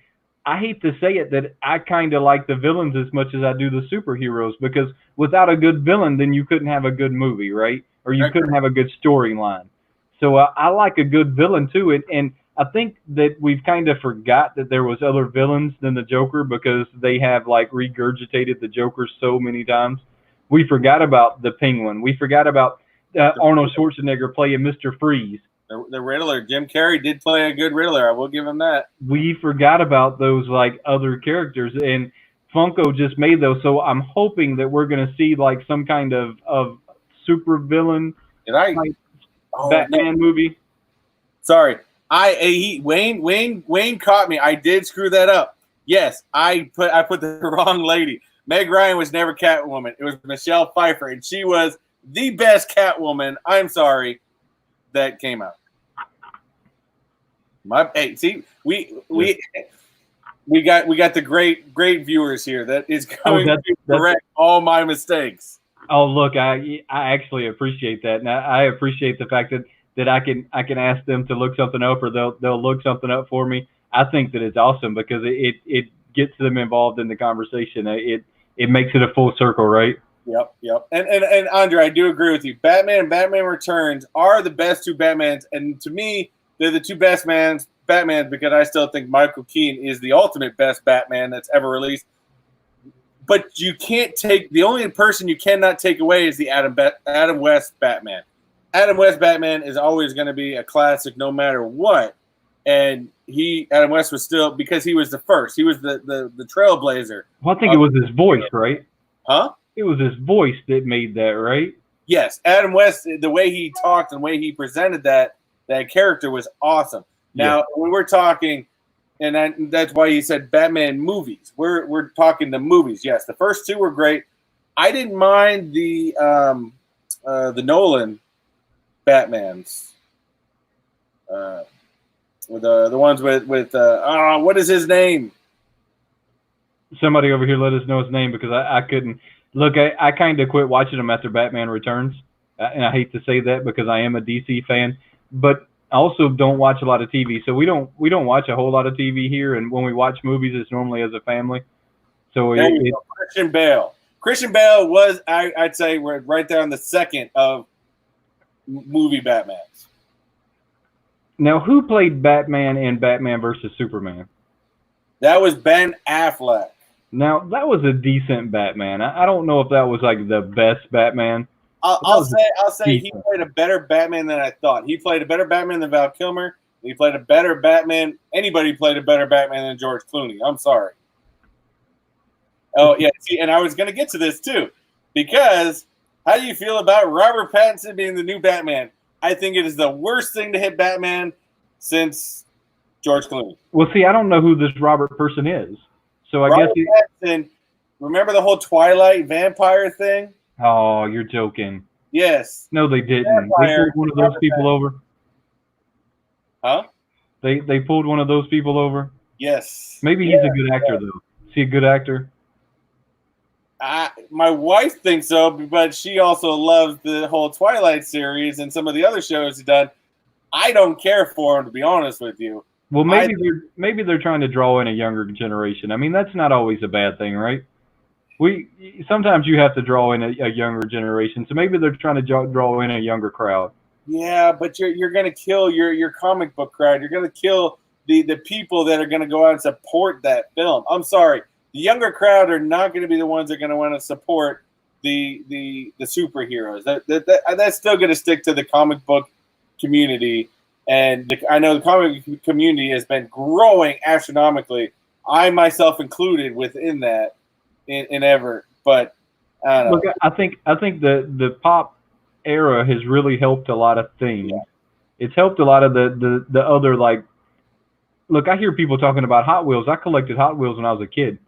I hate to say it that I kind of like the villains as much as I do the superheroes, because without a good villain, then you couldn't have a good movie, right? Or you couldn't have a good storyline. So I like a good villain too, and I think that we've kind of forgot that there was other villains than the Joker because they have like regurgitated the Joker so many times. We forgot about the Penguin. We forgot about Arnold Schwarzenegger playing Mr. Freeze. The Riddler, Jim Carrey did play a good Riddler. I will give him that. We forgot about those like other characters, and Funko just made those. So I'm hoping that we're gonna see like some kind of super villain like Batman movie. Sorry, Wayne caught me. I did screw that up. Yes, I put the wrong lady. Meg Ryan was never Catwoman. It was Michelle Pfeiffer, and she was the best Catwoman. I'm sorry, that came out. See, we got the great viewers here that is going to correct all my mistakes. Oh, look, I actually appreciate that, and I appreciate the fact that I can ask them to look something up, or they'll look something up for me. I think that it's awesome because it gets them involved in the conversation. It makes it a full circle, right? Yep. And Andre, I do agree with you. Batman and Batman Returns are the best two Batmans, and to me, they're the two best Batmans because I still think Michael Keaton is the ultimate best Batman that's ever released. But you can't the only person you cannot take away is the Adam West Batman. Adam West Batman is always going to be a classic no matter what. And Adam West was still, because he was the first. He was the trailblazer. Well, I think it was his voice, right? Huh? It was his voice that made that, right? Yes. Adam West, the way he talked and the way he presented that character was awesome. Now, when we're talking, and that's why he said Batman movies. We're talking the movies. Yes, the first two were great. I didn't mind the Nolan Batmans. With the ones with what is his name? Somebody over here let us know his name because I couldn't look. I kind of quit watching them after Batman Returns, and I hate to say that because I am a DC fan, but I also don't watch a lot of TV. So we don't watch a whole lot of TV here, and when we watch movies, it's normally as a family. So Christian Bale. Christian Bale was I'd say we're right there on the second of movie Batmans. Now, who played Batman in Batman versus Superman? That was Ben Affleck. Now, that was a decent Batman. I don't know if that was like the best Batman. I'll say he played a better Batman than I thought. He played a better Batman than Val Kilmer. He played a better Batman. Anybody played a better Batman than George Clooney. I'm sorry. Oh, yeah. See, and I was going to get to this too, because how do you feel about Robert Pattinson being the new Batman? I think it is the worst thing to hit Batman since George Clooney. Well, see, I don't know who this Robert person is. So Robert Pattinson, remember the whole Twilight vampire thing? Oh, you're joking. Yes. No, they didn't. They pulled one of those people over. Huh? They pulled one of those people over? Yes. Maybe he's a good actor, though. Is he a good actor? My wife thinks so, but she also loves the whole Twilight series and some of the other shows he's done. I don't care for him, to be honest with you. Well, maybe they're trying to draw in a younger generation. I mean, that's not always a bad thing, right? Sometimes you have to draw in a younger generation, so maybe they're trying to draw in a younger crowd. Yeah, but you're going to kill your comic book crowd. You're going to kill the people that are going to go out and support that film. I'm sorry. The younger crowd are not going to be the ones that are going to want to support the superheroes. That's still going to stick to the comic book community. And I know the comic community has been growing astronomically. I myself included within that in ever. But I don't know. Look, I think the pop era has really helped a lot of things. Yeah. It's helped a lot of the other, like, look, I hear people talking about Hot Wheels. I collected Hot Wheels when I was a kid.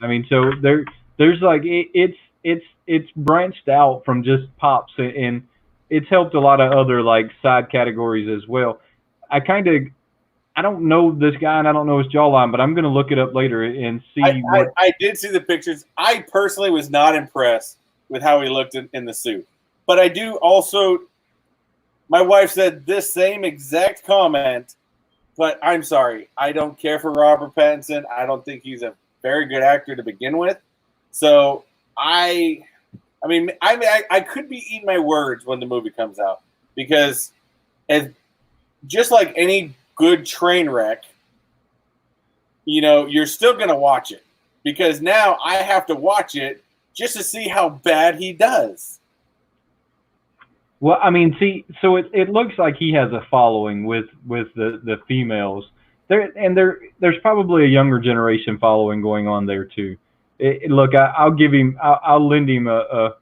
I mean, so there's like it's branched out from just pops, and it's helped a lot of other like side categories as well. I don't know this guy and I don't know his jawline, but I'm gonna look it up later and see. I did see the pictures. I personally was not impressed with how he looked in the suit, but I do also. My wife said this same exact comment, but I'm sorry, I don't care for Robert Pattinson. I don't think he's a very good actor to begin with. So I could be eating my words when the movie comes out, because just like any good train wreck, you're still going to watch it, because now I have to watch it just to see how bad he does. Well, I mean, see, so it looks like he has a following with the females. There's probably a younger generation following going on there too. Look, I'll give him, I'll lend him a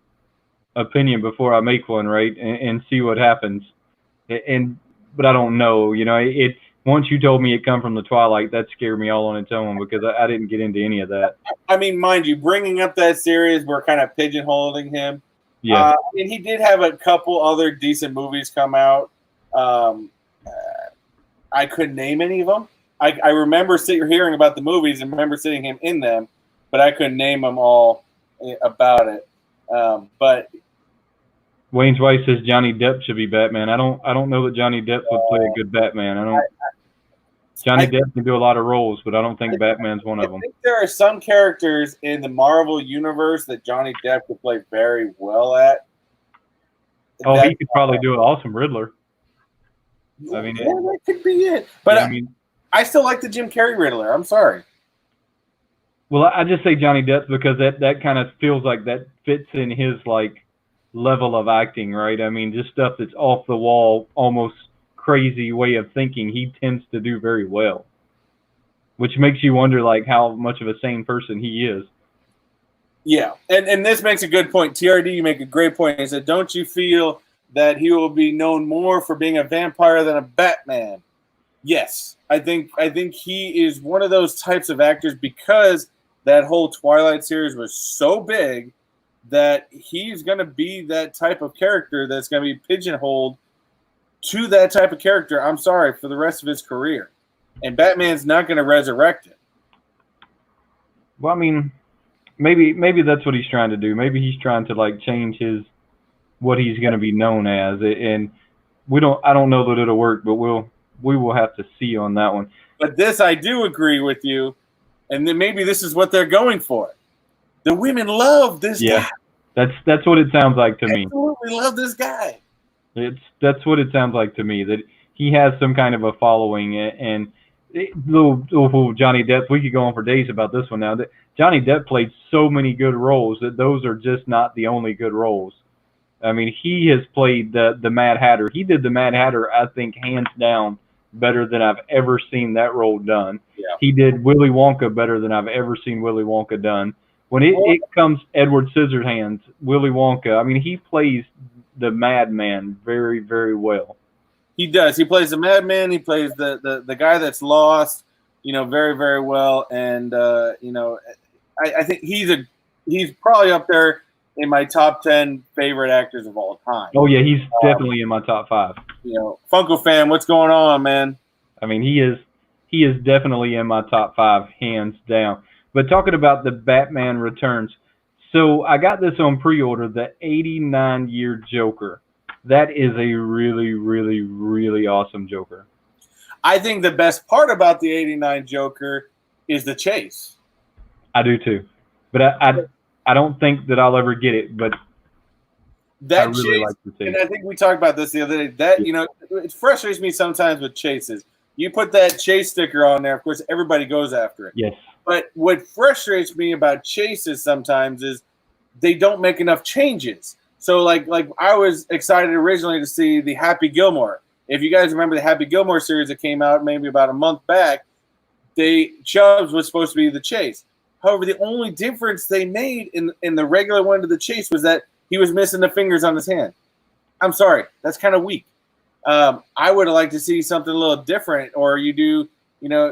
opinion before I make one, right, and see what happens. And but I don't know, it. Once you told me it come from the Twilight, that scared me all on its own because I didn't get into any of that. I mean, mind you, bringing up that series, we're kind of pigeonholing him. Yeah. And he did have a couple other decent movies come out. I couldn't name any of them. I remember hearing about the movies and remember seeing him in them, but I couldn't name them all about it. But Wayne's wife says Johnny Depp should be Batman. I don't know that Johnny Depp would play a good Batman. Johnny Depp can do a lot of roles, but I don't think Batman's one of them. I think there are some characters in the Marvel universe that Johnny Depp could play very well at. Oh, he could probably do an awesome Riddler. I mean, that could be it. But I still like the Jim Carrey Riddler. I'm sorry. Well, I just say Johnny Depp because that kind of feels like that fits in his level of acting, right? I mean, just stuff that's off the wall, almost crazy way of thinking. He tends to do very well, which makes you wonder how much of a sane person he is. Yeah, and this makes a good point. TRD, you make a great point. He said, don't you feel that he will be known more for being a vampire than a Batman? Yes, I think he is one of those types of actors because that whole Twilight series was so big that he's going to be that type of character that's going to be pigeonholed to that type of character, I'm sorry, for the rest of his career. And Batman's not going to resurrect it. Well, I mean, maybe that's what he's trying to do. Maybe he's trying to change what he's going to be known as, and I don't know that it'll work, but we will have to see on that one. But this, I do agree with you, and then maybe this is what they're going for. The women love this guy. That's what it sounds like to me. Absolutely love this guy. That's what it sounds like to me, that he has some kind of a following. And little Johnny Depp, we could go on for days about this one now. That Johnny Depp played so many good roles that those are just not the only good roles. I mean, he has played the Mad Hatter. He did the Mad Hatter, I think, hands down, better than I've ever seen that role done. Yeah. He did Willy Wonka better than I've ever seen Willy Wonka done. When it comes Edward Scissorhands, Willy Wonka, I mean, he plays the madman very, very well. He does. He plays the madman. He plays the guy that's lost, very, very well. And, I think he's probably up there in my top 10 favorite actors of all time. Oh, yeah, he's definitely in my top 5. Funko fan, what's going on, man? I mean, he is definitely in my top 5, hands down. But talking about the Batman Returns, so I got this on pre-order, the 89-year Joker. That is a really, really, really awesome Joker. I think the best part about the 89 Joker is the chase. I do too. But I don't think that I'll ever get it, but that I really chase, like to see. And I think we talked about this the other day. It frustrates me sometimes with chases. You put that chase sticker on there, of course, everybody goes after it. Yes. But what frustrates me about chases sometimes is they don't make enough changes. So like I was excited originally to see the Happy Gilmore. If you guys remember the Happy Gilmore series that came out maybe about a month back, Chubbs was supposed to be the chase. However, the only difference they made in the regular one to the chase was that he was missing the fingers on his hand. I'm sorry, that's kind of weak. I would have liked to see something a little different, or you do,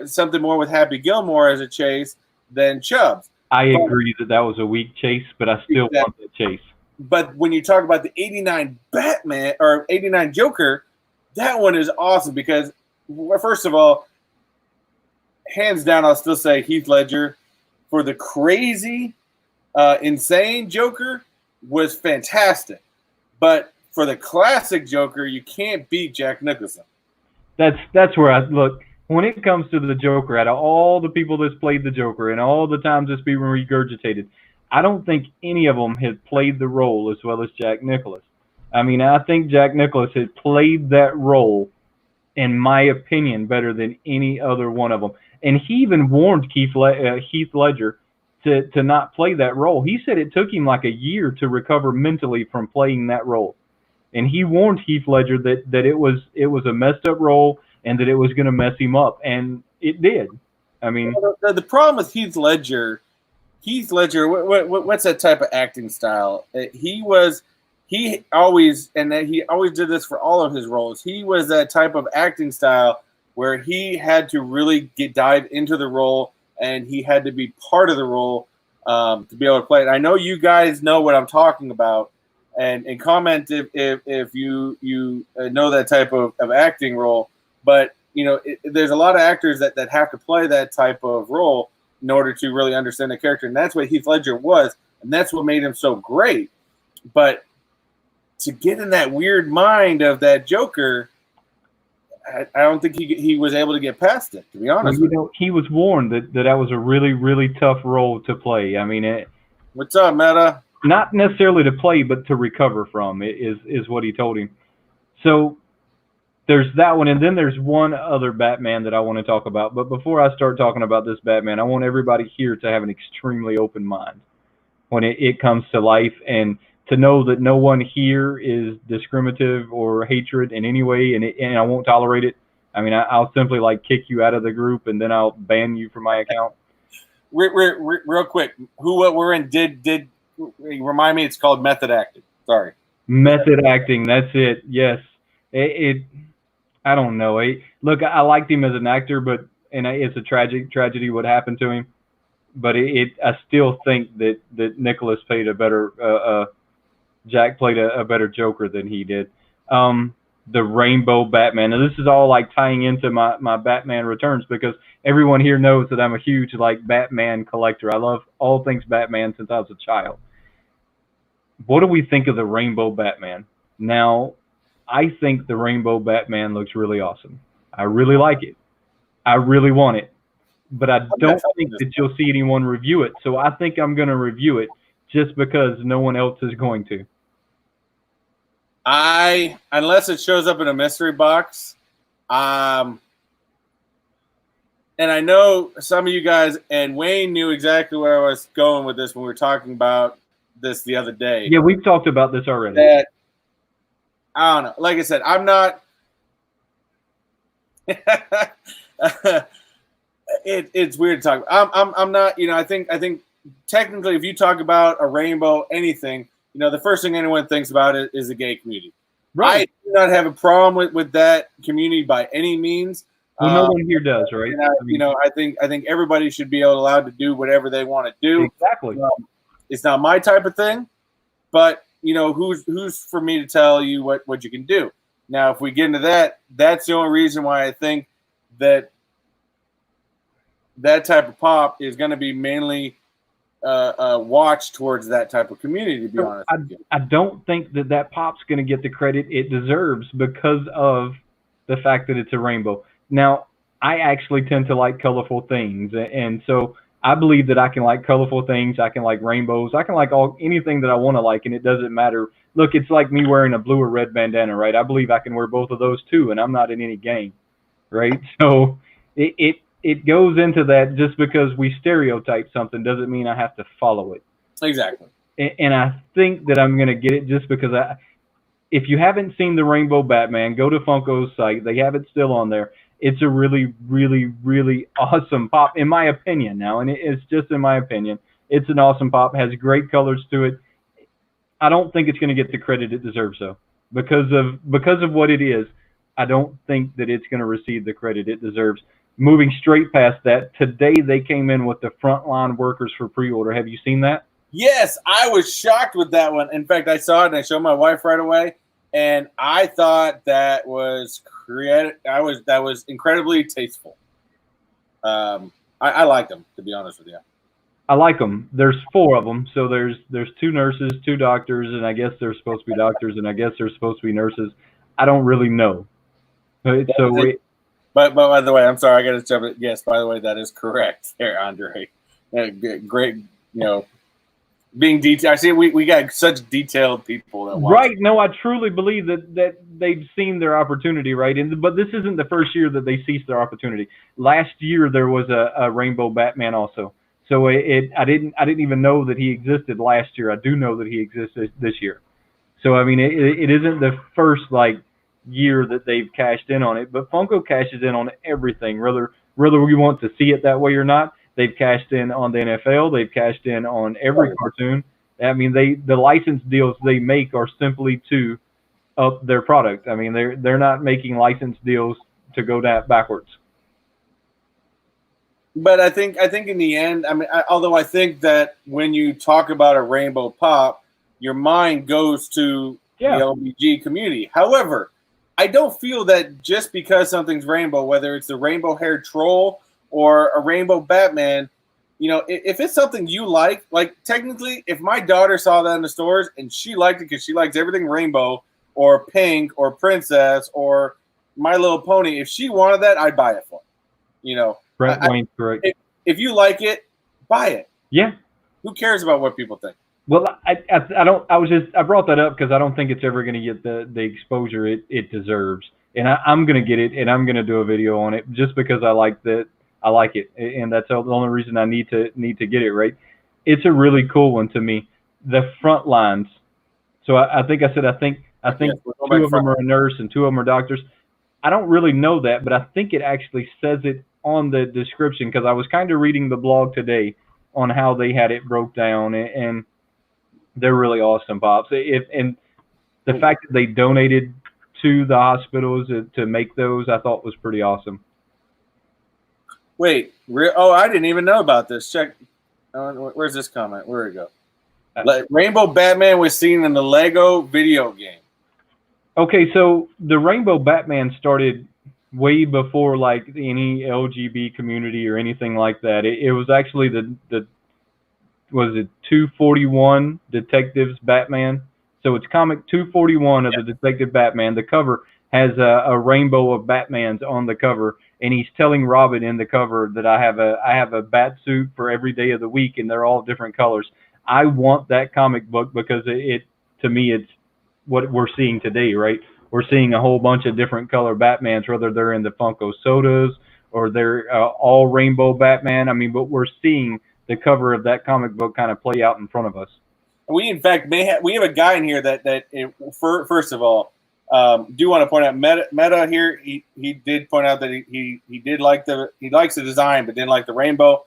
something more with Happy Gilmore as a chase than Chubbs. I agree that was a weak chase, but I still want that chase. But when you talk about the 89 Batman or 89 Joker, that one is awesome because, first of all, hands down, I'll still say Heath Ledger for the crazy, insane Joker was fantastic. But for the classic Joker, you can't beat Jack Nicholson. That's where I look. When it comes to the Joker, out of all the people that's played the Joker and all the times it's been regurgitated, I don't think any of them have played the role as well as Jack Nicholson. I mean, I think Jack Nicholson has played that role, in my opinion, better than any other one of them. And he even warned Heath Ledger to not play that role. He said it took him like a year to recover mentally from playing that role. and he warned Heath Ledger that it was a messed up role and that it was going to mess him up, and it did. I mean, the problem with Heath Ledger, what's that type of acting style? He always did this for all of his roles. He was that type of acting style where he had to really dive into the role, and he had to be part of the role to be able to play it. I know you guys know what I'm talking about, and comment if you know that type of acting role. But there's a lot of actors that have to play that type of role in order to really understand the character, and that's what Heath Ledger was, and that's what made him so great. But to get in that weird mind of that Joker, I don't think he was able to get past it, to be honest. Well, he was warned that was a really, really tough role to play. I mean, what's up, Meta? Not necessarily to play, but to recover from is what he told him. So there's that one, and then there's one other Batman that I want to talk about. But before I start talking about this Batman, I want everybody here to have an extremely open mind when it comes to life, and to know that no one here is discriminative or hatred in any way, and I won't tolerate it. I mean, I'll simply kick you out of the group, and then I'll ban you from my account. Real quick, what we're in did remind me? It's called method acting. Sorry, method acting. That's it. Yes, I don't know. Look, I liked him as an actor, and it's a tragedy what happened to him. But I still think that Nicholas played a better. Jack played a better Joker than he did. The Rainbow Batman. Now, this is all tying into my Batman Returns, because everyone here knows that I'm a huge Batman collector. I love all things Batman since I was a child. What do we think of the Rainbow Batman? Now, I think the Rainbow Batman looks really awesome. I really like it. I really want it. But I don't think that you'll see anyone review it. So I think I'm going to review it just because no one else is going to. Unless it shows up in a mystery box. And I know some of you guys, and Wayne knew exactly where I was going with this when we were talking about this the other day. Yeah, we've talked about this already. That, I don't know. Like I said, I'm not. It's weird to talk about. I'm not. I think technically, if you talk about a rainbow, anything, the first thing anyone thinks about it is the gay community. Right. I do not have a problem with that community by any means. Well, no one here does, right? I think everybody should be allowed to do whatever they want to do. Exactly. It's not my type of thing, but who's for me to tell you what you can do? Now, if we get into that, that's the only reason why I think that type of pop is going to be mainly watched towards that type of community, to be honest with you. I don't think that pop's going to get the credit it deserves because of the fact that it's a rainbow. Now, I actually tend to like colorful things, and so I believe that I can like colorful things. I can like rainbows. I can like anything that I want to like, and it doesn't matter. Look, it's like me wearing a blue or red bandana, right? I believe I can wear both of those too, and I'm not in any gang, right? So it goes into that. Just because we stereotype something doesn't mean I have to follow it. Exactly. And I think that I'm going to get it just because if you haven't seen the Rainbow Batman, go to Funko's site. They have it still on there. It's a really, really, really awesome pop, in my opinion now, and it's just in my opinion. It's an awesome pop. It has great colors to it. I don't think it's going to get the credit it deserves, though. Because of what it is, I don't think that it's going to receive the credit it deserves. Moving straight past that, today they came in with the frontline workers for pre-order. Have you seen that? Yes, I was shocked with that one. In fact, I saw it and I showed my wife right away, and I thought that was that was incredibly tasteful. I like them, to be honest with you. I like them. There's 4 of them, so there's 2 nurses, 2 doctors, and I guess they're supposed to be doctors, and I guess they're supposed to be nurses. I don't really know. But by the way, I'm sorry, I got to jump it. Yes, by the way, that is correct there, Andre. Great, being detailed. I see we got such detailed people that watch. Right. No, I truly believe that they've seen their opportunity, right? But this isn't the first year that they ceased their opportunity. Last year there was a Rainbow Batman also. So I didn't even know that he existed last year. I do know that he exists this year. So I mean, it isn't the first like year that they've cashed in on it, but Funko cashes in on everything, whether we want to see it that way or not. They've cashed in on the NFL. They've cashed in on every cartoon. I mean, the license deals they make are simply to up their product. I mean, they're not making license deals to go that backwards. But I think in the end, I mean, although I think that when you talk about a rainbow pop, your mind goes to the LBG community. However, I don't feel that just because something's rainbow, whether it's the rainbow haired troll or a rainbow Batman, you know, if it's something you like technically, if my daughter saw that in the stores and she liked it because she likes everything rainbow or pink or princess or My Little Pony, if she wanted that, I'd buy it for her. You know, Brent Wayne's correct. If you like it, buy it. Yeah. Who cares about what people think? Well, I don't. I brought that up because I don't think it's ever going to get the exposure it deserves, and I'm going to get it, and I'm going to do a video on it just because I like it, and that's the only reason I need to get it right. It's a really cool one to me. The front lines. So I think two of them are a nurse and two of them are doctors. I don't really know that, but I think it actually says it on the description because I was kind of reading the blog today on how they had it broke down, and they're really awesome pops. And the fact that they donated to the hospitals to make those, I thought was pretty awesome. Wait, I didn't even know about this. Check. Where's this comment? Where did it go? Rainbow Batman was seen in the Lego video game. Okay, so the Rainbow Batman started way before like any LGB community or anything like that. It was actually the was it 241 Detectives Batman? So it's comic 241 of the Detective Batman. The cover has a rainbow of Batmans on the cover, and he's telling Robin in the cover that I have a bat suit for every day of the week, and they're all different colors. I want that comic book because it to me it's what we're seeing today, right? We're seeing a whole bunch of different color Batmans, whether they're in the Funko sodas or they're all rainbow Batman. I mean, but we're seeing the cover of that comic book kind of play out in front of us. We, in fact, we have a guy in here that first of all, do want to point out Meta here. He did point out that he likes the design, but didn't like the rainbow.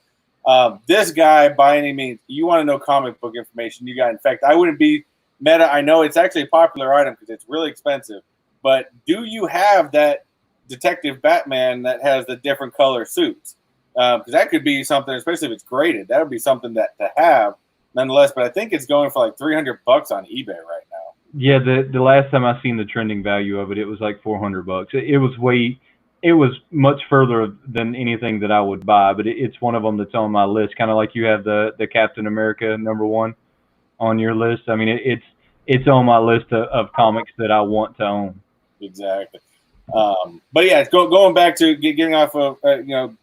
This guy, by any means, you want to know comic book information, you got. In fact, I wouldn't be Meta. I know it's actually a popular item because it's really expensive. But do you have that Detective Batman that has the different color suits? Because that could be something, especially if it's graded. That would be something to have, nonetheless. But I think it's going for like $300 on eBay right now. Yeah, the last time I seen the trending value of it, it was like $400. It was much further than anything that I would buy. But it's one of them that's on my list, kind of like you have the Captain America #1 on your list. I mean, it's on my list of comics that I want to own. Exactly. But yeah, going back to getting off of,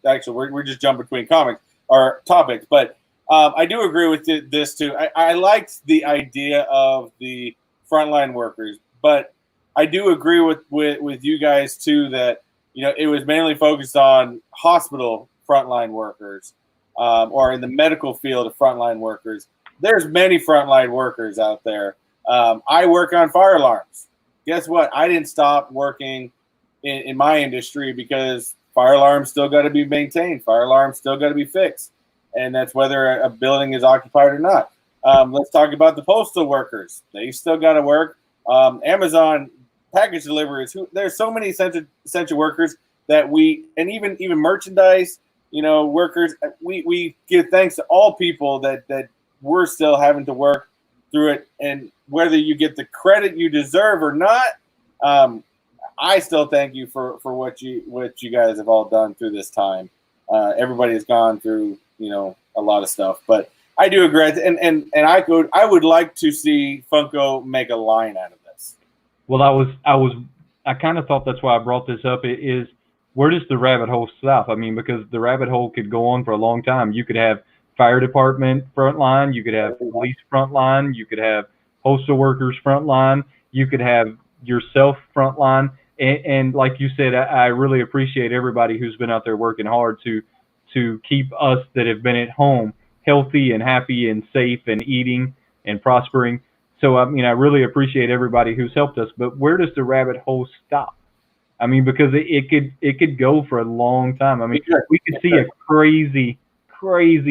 actually, we're just jumping between comics or topics. But I do agree with this too. I liked the idea of the frontline workers, but I do agree with you guys too that, you know, it was mainly focused on hospital frontline workers or in the medical field of frontline workers. There's many frontline workers out there. I work on fire alarms. Guess what? I didn't stop working in my industry because fire alarms still got to be maintained. Fire alarms still got to be fixed. And that's whether a building is occupied or not. Let's talk about the postal workers. They still got to work. Amazon package deliveries. There's so many essential workers that and even merchandise, workers. We give thanks to all people that we're still having to work through it. And whether you get the credit you deserve or not, I still thank you for what you guys have all done through this time. Everybody has gone through, a lot of stuff, but I do agree. And I would like to see Funko make a line out of this. Well, I kind of thought that's why I brought this up. It is, where does the rabbit hole stop? I mean, because the rabbit hole could go on for a long time. You could have fire department frontline, you could have police frontline, you could have postal workers frontline, you could have yourself frontline. And like you said, I really appreciate everybody who's been out there working hard to keep us that have been at home healthy and happy and safe and eating and prospering. So I mean, I really appreciate everybody who's helped us. But where does the rabbit hole stop? I mean, because it could go for a long time. I mean, we could see a crazy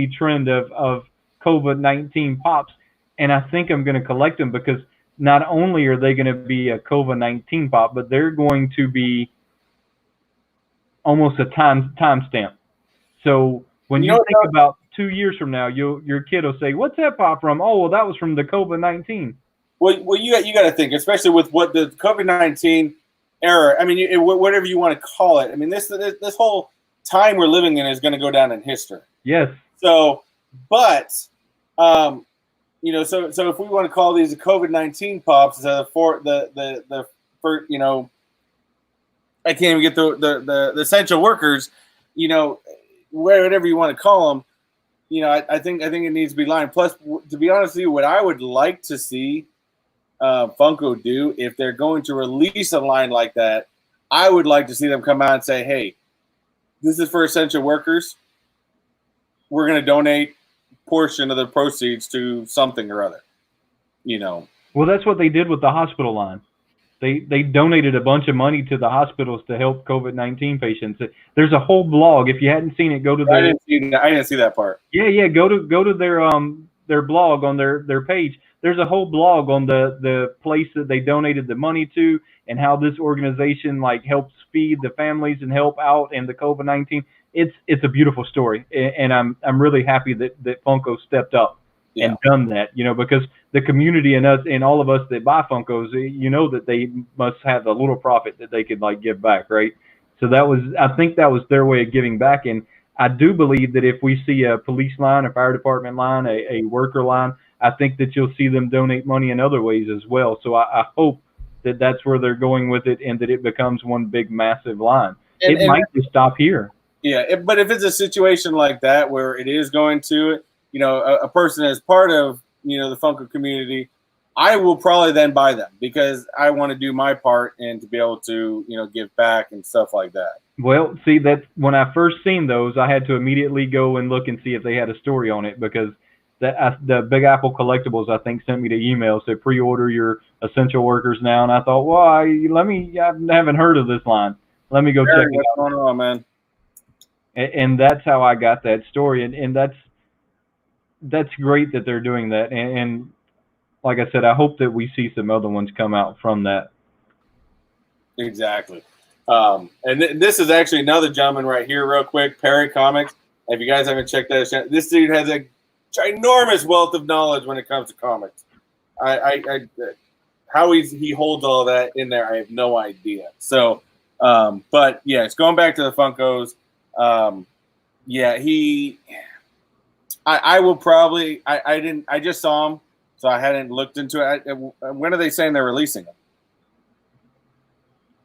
trend of COVID-19 pops, and I think I'm going to collect them because not only are they going to be a COVID-19 pop, but they're going to be almost a timestamp. So when you think about 2 years from now, your kid will say, "What's that pop from?" "Oh, well, that was from the COVID-19." Well, you got to think, especially with what the COVID-19 era. I mean, whatever you want to call it. I mean, this whole time we're living in is going to go down in history. Yes. So, but you know, so if we want to call these the COVID-19 pops, for you know, I can't even get the essential workers, you know, whatever you want to call them, you know, I think it needs to be lined. Plus, to be honest with you, what I would like to see Funko do, if they're going to release a line like that, I would like to see them come out and say, "Hey, this is for essential workers. We're going to donate a portion of the proceeds to something or other." You know. Well, that's what they did with the hospital line. They donated a bunch of money to the hospitals to help COVID-19 patients. There's a whole blog. If you hadn't seen it, go to their. I didn't see that part. Yeah. Go to their blog on their page. There's a whole blog on the place that they donated the money to and how this organization like helps feed the families and help out in the COVID-19. It's a beautiful story, and I'm really happy that Funko stepped up and done that, you know, because the community and us and all of us that buy Funkos, you know, that they must have a little profit that they could like give back, right? So I think that was their way of giving back. And I do believe that if we see a police line, a fire department line, a worker line, I think that you'll see them donate money in other ways as well. So I hope that that's where they're going with it and that it becomes one big massive line. It might just stop here. Yeah, but if it's a situation like that where it is going to, you know, a person as part of, you know, the Funko community, I will probably then buy them because I want to do my part and to be able to, you know, give back and stuff like that. Well, see, that when I first seen those, I had to immediately go and look and see if they had a story on it because the Big Apple Collectibles, I think, sent me the email, said pre-order your essential workers now, and I thought, well, I haven't heard of this line. Let me go check it out. What's going on, man? And that's how I got that story, and that's great that they're doing that. And like I said, I hope that we see some other ones come out from that. Exactly. And this is actually another gentleman right here, real quick, Perry Comics. If you guys haven't checked that out, this dude has a ginormous wealth of knowledge when it comes to comics. How he holds all that in there, I have no idea. So, but yeah, it's going back to the Funkos. I will probably. I just saw him, so I hadn't looked into it. When are they saying they're releasing them?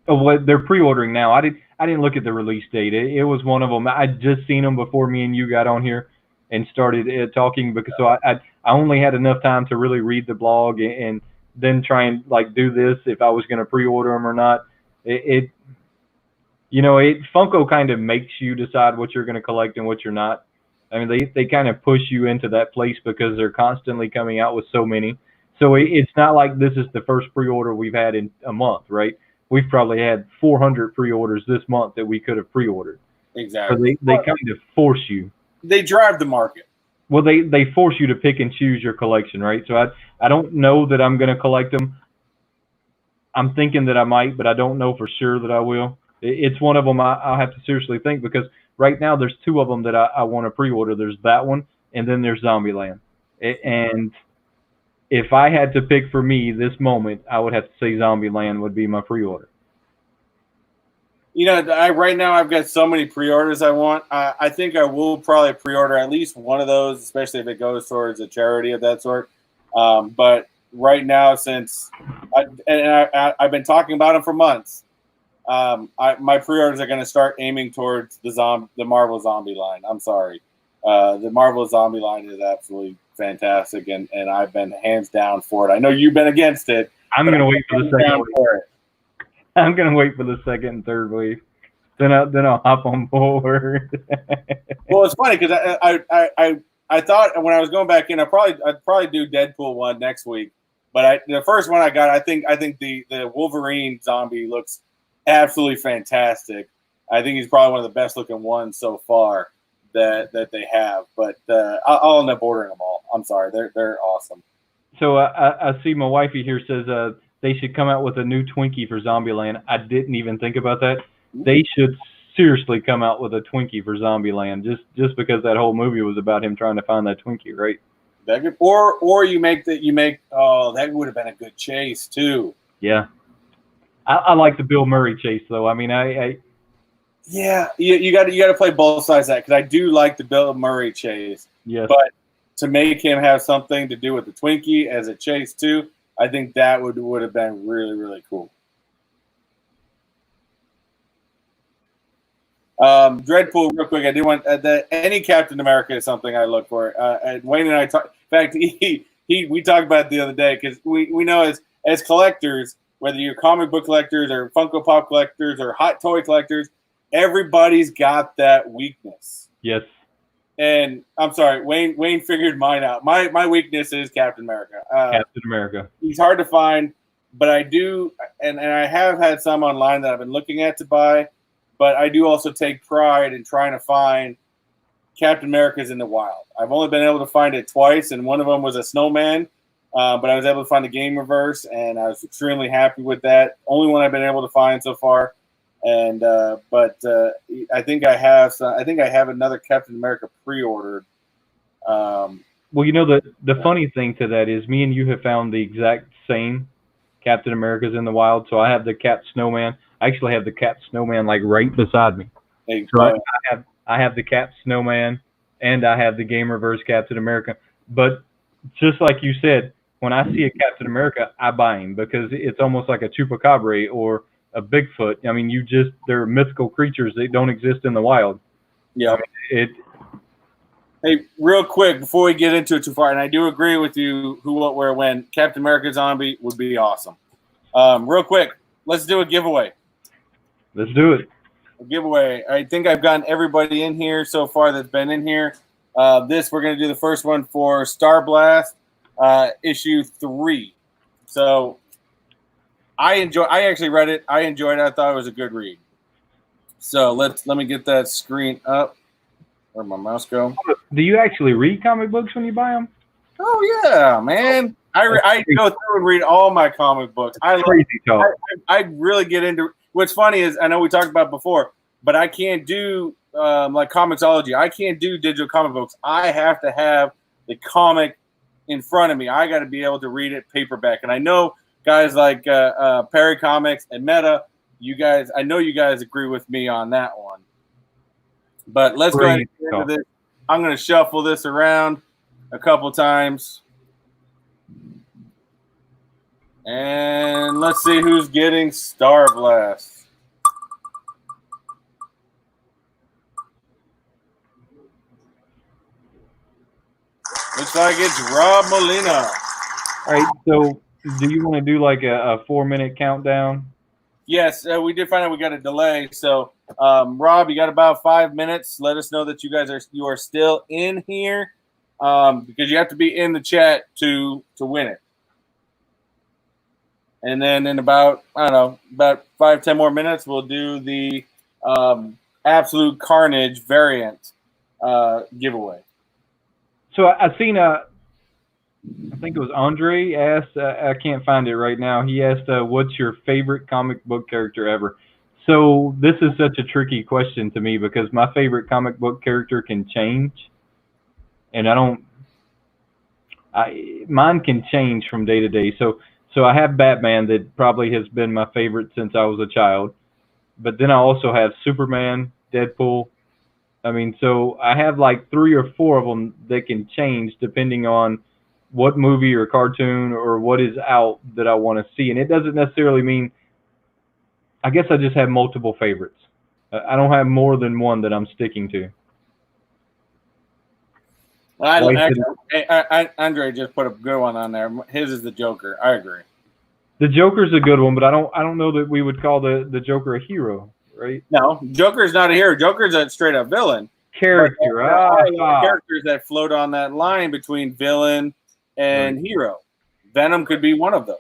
Oh, well, they're pre-ordering now. I didn't look at the release date. It was one of them. I just seen them before me and you got on here and started talking because so I only had enough time to really read the blog and then try and like do this if I was going to pre-order them or not. Funko kind of makes you decide what you're going to collect and what you're not. I mean, they kind of push you into that place because they're constantly coming out with so many. So it's not like this is the first pre-order we've had in a month, right? We've probably had 400 pre-orders this month that we could have pre-ordered. Exactly. So they kind of force you. They drive the market. Well, they force you to pick and choose your collection, right? So I don't know that I'm going to collect them. I'm thinking that I might, but I don't know for sure that I will. It's one of them I'll have to seriously think because right now there's two of them that I want to pre-order. There's that one, and then there's Zombieland. And if I had to pick for me this moment, I would have to say Zombieland would be my pre-order. You know, right now I've got so many pre-orders I want. I think I will probably pre-order at least one of those, especially if it goes towards a charity of that sort. But right now, since I've been talking about them for months, my pre-orders are going to start aiming towards the Marvel Zombie line. I'm sorry. The Marvel Zombie line is absolutely fantastic, and I've been hands down for it. I know you've been against it. I'm going to wait for the second wave. I'm going to wait for the second and third wave. Then I'll hop on board. Well, it's funny because I thought when I was going back in, I'd probably do Deadpool 1 next week. But the first one I got, I think the Wolverine zombie looks absolutely fantastic. I think he's probably one of the best looking ones so far that they have. But I'll end up ordering them all. I'm sorry, they're awesome. So I see my wifey here says they should come out with a new Twinkie for Zombieland. I didn't even think about that. They should seriously come out with a Twinkie for Zombieland, just because that whole movie was about him trying to find that Twinkie, right? That could, or you make that that would have been a good chase too. Yeah, I like the Bill Murray chase though. I mean, yeah, you got to play both sides of that, because I do like the Bill Murray chase. Yes. But to make him have something to do with the Twinkie as a chase too, I think that would have been really, really cool. Dreadpool, real quick. I do want any Captain America is something I look for. Wayne and I talk. In fact, we talked about it the other day, because we know as collectors, whether you're comic book collectors or Funko Pop collectors or hot toy collectors, everybody's got that weakness. Yes. And I'm sorry, Wayne figured mine out. My weakness is Captain America. Captain America. He's hard to find, but I do, and I have had some online that I've been looking at to buy. But I do also take pride in trying to find Captain America's in the wild. I've only been able to find it twice, and one of them was a snowman. But I was able to find the game reverse, and I was extremely happy with that. Only one I've been able to find so far. And but I think I have another Captain America pre-ordered. Well, you know, the funny thing to that is me and you have found the exact same Captain America's in the wild. So I have the Cap Snowman. I actually have the Cap Snowman like right beside me. Hey, so I have the Cap Snowman, and I have the Game Reverse Captain America. But just like you said, when I see a Captain America, I buy him, because it's almost like a Chupacabra or a Bigfoot. I mean, they're mythical creatures that don't exist in the wild. Yeah. Hey, real quick before we get into it too far, and I do agree with you, who, what, where, when, Captain America Zombie would be awesome. Real quick, let's do a giveaway. Let's do it. A giveaway. I think I've gotten everybody in here so far that's been in here. We're going to do the first one for Star Blast, issue 3. So I actually read it. I enjoyed it. I thought it was a good read. So let me get that screen up. Where'd my mouse go? Do you actually read comic books when you buy them? Oh yeah, man. I go through and read all my comic books. I really get into. What's funny is, I know we talked about it before, but I can't do like Comixology. I can't do digital comic books. I have to have the comic in front of me. I got to be able to read it paperback. And I know guys like Perry Comics and Meta, I know you guys agree with me on that one. But let's go ahead and get into this. I'm going to shuffle this around a couple times. And let's see who's getting Star Blast. Looks like it's Rob Molina. All right, so do you want to do like a 4-minute countdown? Yes, we did find out we got a delay. So, Rob, you got about 5 minutes. Let us know that you are still in here, because you have to be in the chat to win it. And then in about 5-10 more minutes, we'll do the Absolute Carnage variant giveaway. So I've seen I think it was Andre asked, I can't find it right now. He asked, what's your favorite comic book character ever? So this is such a tricky question to me, because my favorite comic book character can change. And mine can change from day to day. So I have Batman, that probably has been my favorite since I was a child. But then I also have Superman, Deadpool. I mean, so I have like 3 or 4 of them that can change depending on what movie or cartoon or what is out that I want to see. And it doesn't necessarily mean, I guess I just have multiple favorites. I don't have more than one that I'm sticking to. Andre just put a good one on there. His is the Joker. I agree. The Joker's a good one, but I don't know that we would call the Joker a hero, right? No, Joker's not a hero. Joker's a straight up villain. Character. Characters that float on that line between villain and hero. Venom could be one of those.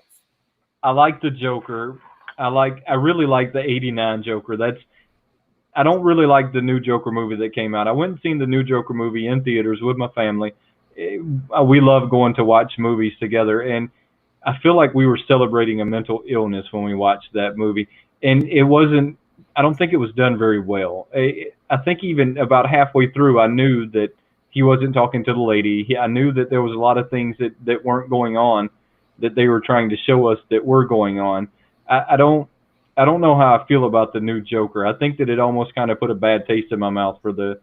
I like the Joker. I really like the '89 Joker. I don't really like the new Joker movie that came out. I went and seen the new Joker movie in theaters with my family. We love going to watch movies together, and I feel like we were celebrating a mental illness when we watched that movie. And it wasn't, I don't think it was done very well. I think even about halfway through, I knew that he wasn't talking to the lady. I knew that there was a lot of things that weren't going on, that they were trying to show us that were going on. I don't know how I feel about the new Joker. I think that it almost kind of put a bad taste in my mouth for the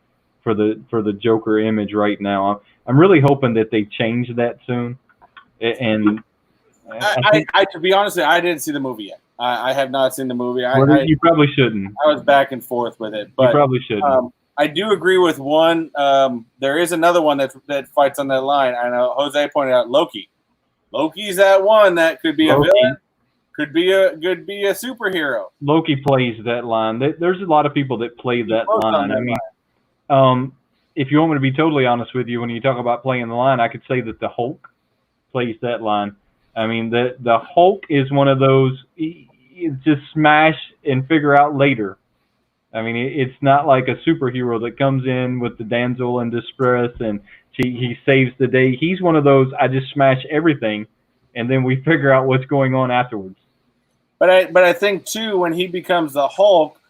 Joker image right now. I'm really hoping that they change that soon. And to be honest, I didn't see the movie yet. I have not seen the movie. You probably shouldn't. I was back and forth with it, but you probably shouldn't. I do agree with one. There is another one that fights on that line. I know Jose pointed out Loki. Loki's that one that could be a villain, could be a superhero. Loki plays that line. There's a lot of people that play that line. I mean, if you want me to be totally honest with you, when you talk about playing the line, I could say that the Hulk plays that line. I mean, the Hulk is one of those, just smash and figure out later. I mean, it's not like a superhero that comes in with the damsel in distress and he saves the day. He's one of those, I just smash everything, and then we figure out what's going on afterwards. But I think, too, when he becomes the Hulk,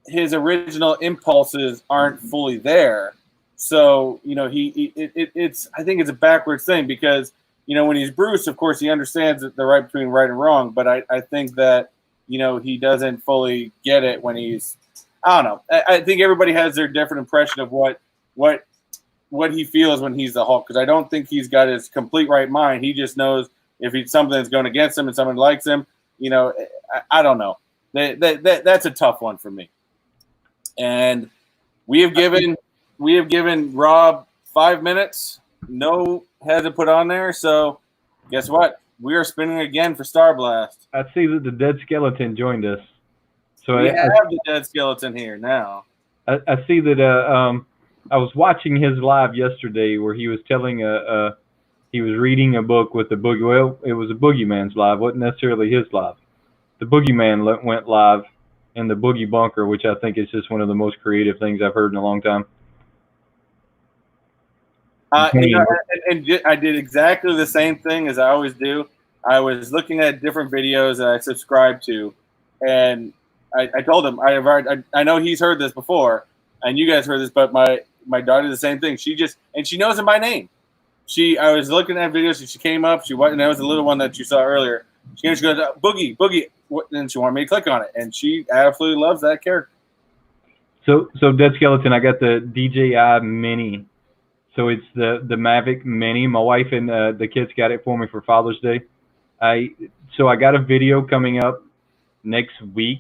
his original impulses aren't fully there. So, I think it's a backwards thing because, when he's Bruce, of course, he understands the right between right and wrong. But I think that, he doesn't fully get it when he's, I don't know. I think everybody has their different impression of what he feels when he's the Hulk. Because I don't think he's got his complete right mind. He just knows if something's going against him and someone likes him, I don't know. That's a tough one for me. And we have given Rob 5 minutes. No head to put on there. So guess what? We are spinning again for Star Blast. I see that the Dead Skeleton joined us. So we have the Dead Skeleton here now. I see that. I was watching his live yesterday where he was telling he was reading a book with the boogie. Well, it was a Boogeyman's live, wasn't necessarily his live. The Boogeyman went live in the Boogie Bunker, which I think is just one of the most creative things I've heard in a long time. And I did exactly the same thing as I always do. I was looking at different videos that I subscribed to, and I told him I know he's heard this before, and you guys heard this, but my daughter did the same thing. She knows him by name. I was looking at videos, and she came up. And that was the little one that you saw earlier. She goes, Boogie, and she wanted me to click on it, and she absolutely loves that character. So Dead Skeleton, I got the DJI Mini. So it's the Mavic Mini. My wife and the kids got it for me for Father's Day. So I got a video coming up next week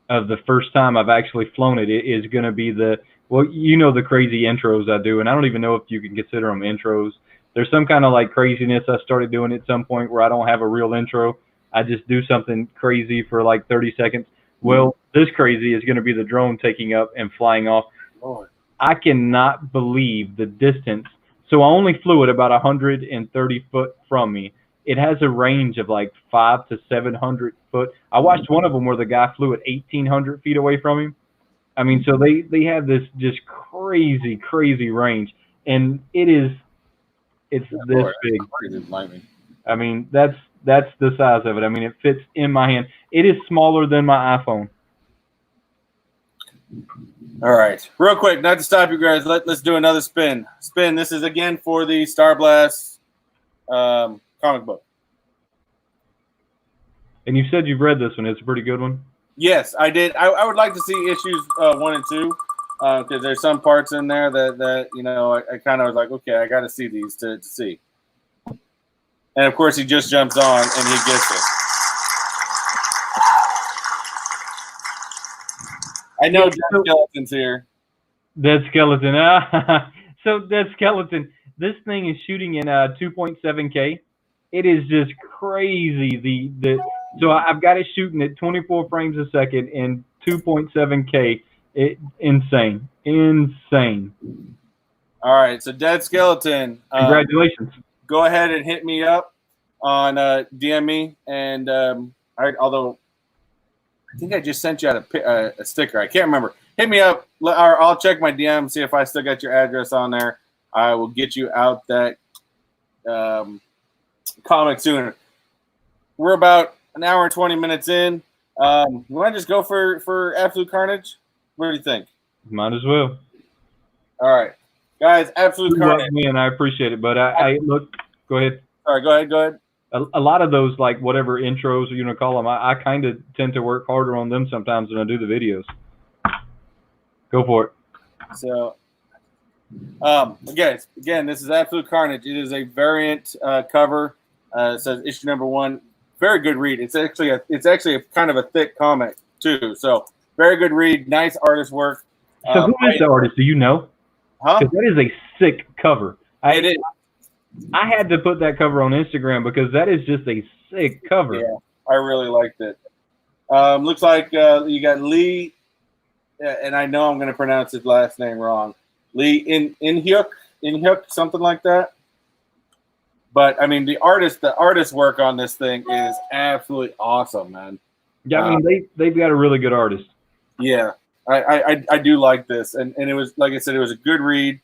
of the first time I've actually flown it. It is going to be the crazy intros I do, and I don't even know if you can consider them intros. There's some kind of like craziness I started doing at some point where I don't have a real intro. I just do something crazy for like 30 seconds. Well, this crazy is going to be the drone taking up and flying off. Lord. I cannot believe the distance. So I only flew it about 130 foot from me. It has a range of like 500 to 700 foot. I watched one of them where the guy flew at 1,800 feet away from him. I mean, so they have this just crazy range, and it's this big. I mean, that's the size of it. I mean, it fits in my hand. It is smaller than my iPhone. All right, real quick, not to stop you guys. Let's do another spin. This is again for the Star Blast comic book. And you said you've read this one. It's a pretty good one. Yes, I did. I would like to see issues 1 and 2 because there's some parts in there that I kind of was like, okay, I got to see these to see. And of course, he just jumps on and he gets it. I know Dead Skeleton's here. Dead Skeleton. So Dead Skeleton, this thing is shooting in 2.7K. It is just crazy. So I've got it shooting at 24 frames a second in 2.7K. Insane. All right, so Dead Skeleton. Congratulations. Go ahead and hit me up on DM me, and although I think I just sent you out a sticker. I can't remember. Hit me up, or I'll check my DM, see if I still got your address on there. I will get you out that comic sooner. We're about an hour and 20 minutes in. You want to just go for Absolute Carnage? What do you think? Might as well. All right, guys, Absolute Carnage. Me, and I appreciate it, but I look. Go ahead. All right, go ahead. A lot of those, like whatever intros you want to call them, I kind of tend to work harder on them sometimes than I do the videos. Go for it. So, again, this is Absolute Carnage. It is a variant cover. It says issue number 1. Very good read. It's actually a kind of a thick comic too. So very good read. Nice artist work. So who is the artist? Do you know? Huh? Because that is a sick cover. It is. I had to put that cover on Instagram because that is just a sick cover. Yeah, I really liked it. Looks like you got Lee, and I know I'm going to pronounce his last name wrong. Lee Inhyuk, something like that. But I mean, the artist work on this thing is absolutely awesome, man. Yeah, I mean they've got a really good artist. Yeah, I do like this, and it was, like I said, it was a good read.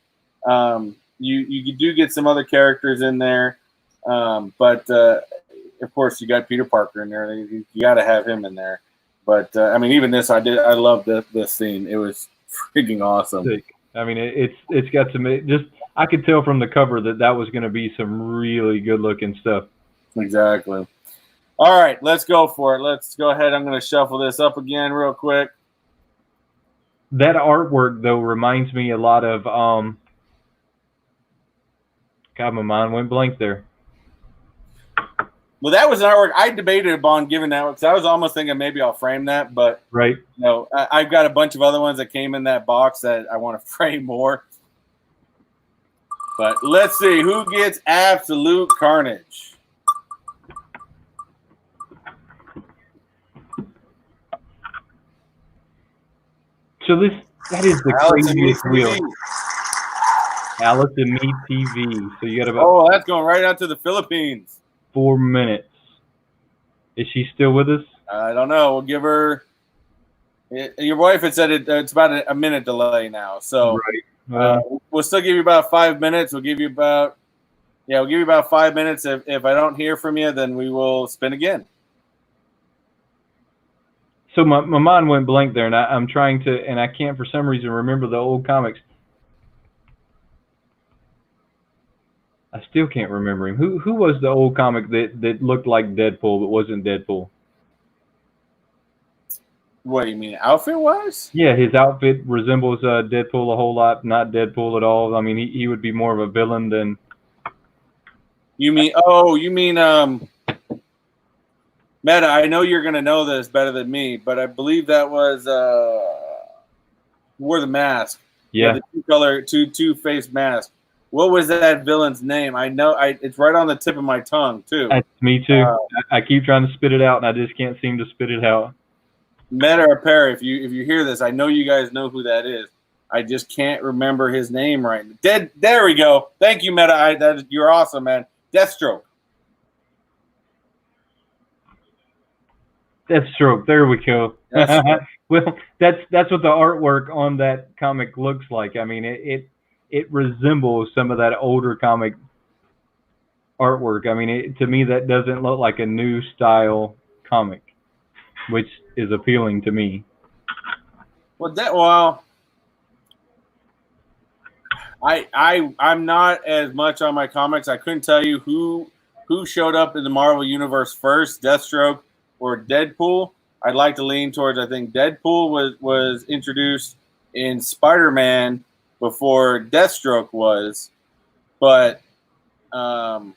You do get some other characters in there, but of course you got Peter Parker in there. You got to have him in there. But I mean, even this, I love this scene. It was freaking awesome. I mean, it's got some just. I could tell from the cover that was going to be some really good looking stuff. Exactly. All right, let's go for it. Let's go ahead. I'm going to shuffle this up again real quick. That artwork though reminds me a lot of God, my mind went blank there. Well, that was an artwork I debated upon giving that, because I was almost thinking maybe I'll frame that, but right. No, I've got a bunch of other ones that came in that box that I want to frame more. But let's see who gets Absolute Carnage. So that is the craziest wheel. Alice and Me TV. So you got about that's going right out to the Philippines. 4 minutes. Is she still with us? I don't know. We'll give her. Your wife had said it's about a minute delay now, so right. We'll still give you about 5 minutes. We'll give you about 5 minutes. If I don't hear from you, then we will spin again. So my mind went blank there, and I'm trying to, and I can't for some reason remember the old comics. I still can't remember him. Who was the old comic that looked like Deadpool but wasn't Deadpool? What do you mean, outfit-wise? Yeah, his outfit resembles Deadpool a whole lot. Not Deadpool at all. I mean, he would be more of a villain than. You mean Meta? I know you're gonna know this better than me, but I believe that was wore the mask. Yeah, the two-faced mask. What was that villain's name? I know it's right on the tip of my tongue too. That's me too. I keep trying to spit it out, and I just can't seem to spit it out. Meta or Perry, if you hear this, I know you guys know who that is. I just can't remember his name right now. There we go. Thank you, Meta. You're awesome, man. Deathstroke. Deathstroke. There we go. Well, that's what the artwork on that comic looks like. I mean, it resembles some of that older comic artwork. I mean, to me, that doesn't look like a new style comic, which is appealing to me. I'm not as much on my comics. I couldn't tell you who showed up in the Marvel Universe first, Deathstroke or Deadpool. I'd like to lean towards, I think Deadpool was introduced in Spider-Man before Deathstroke was, but I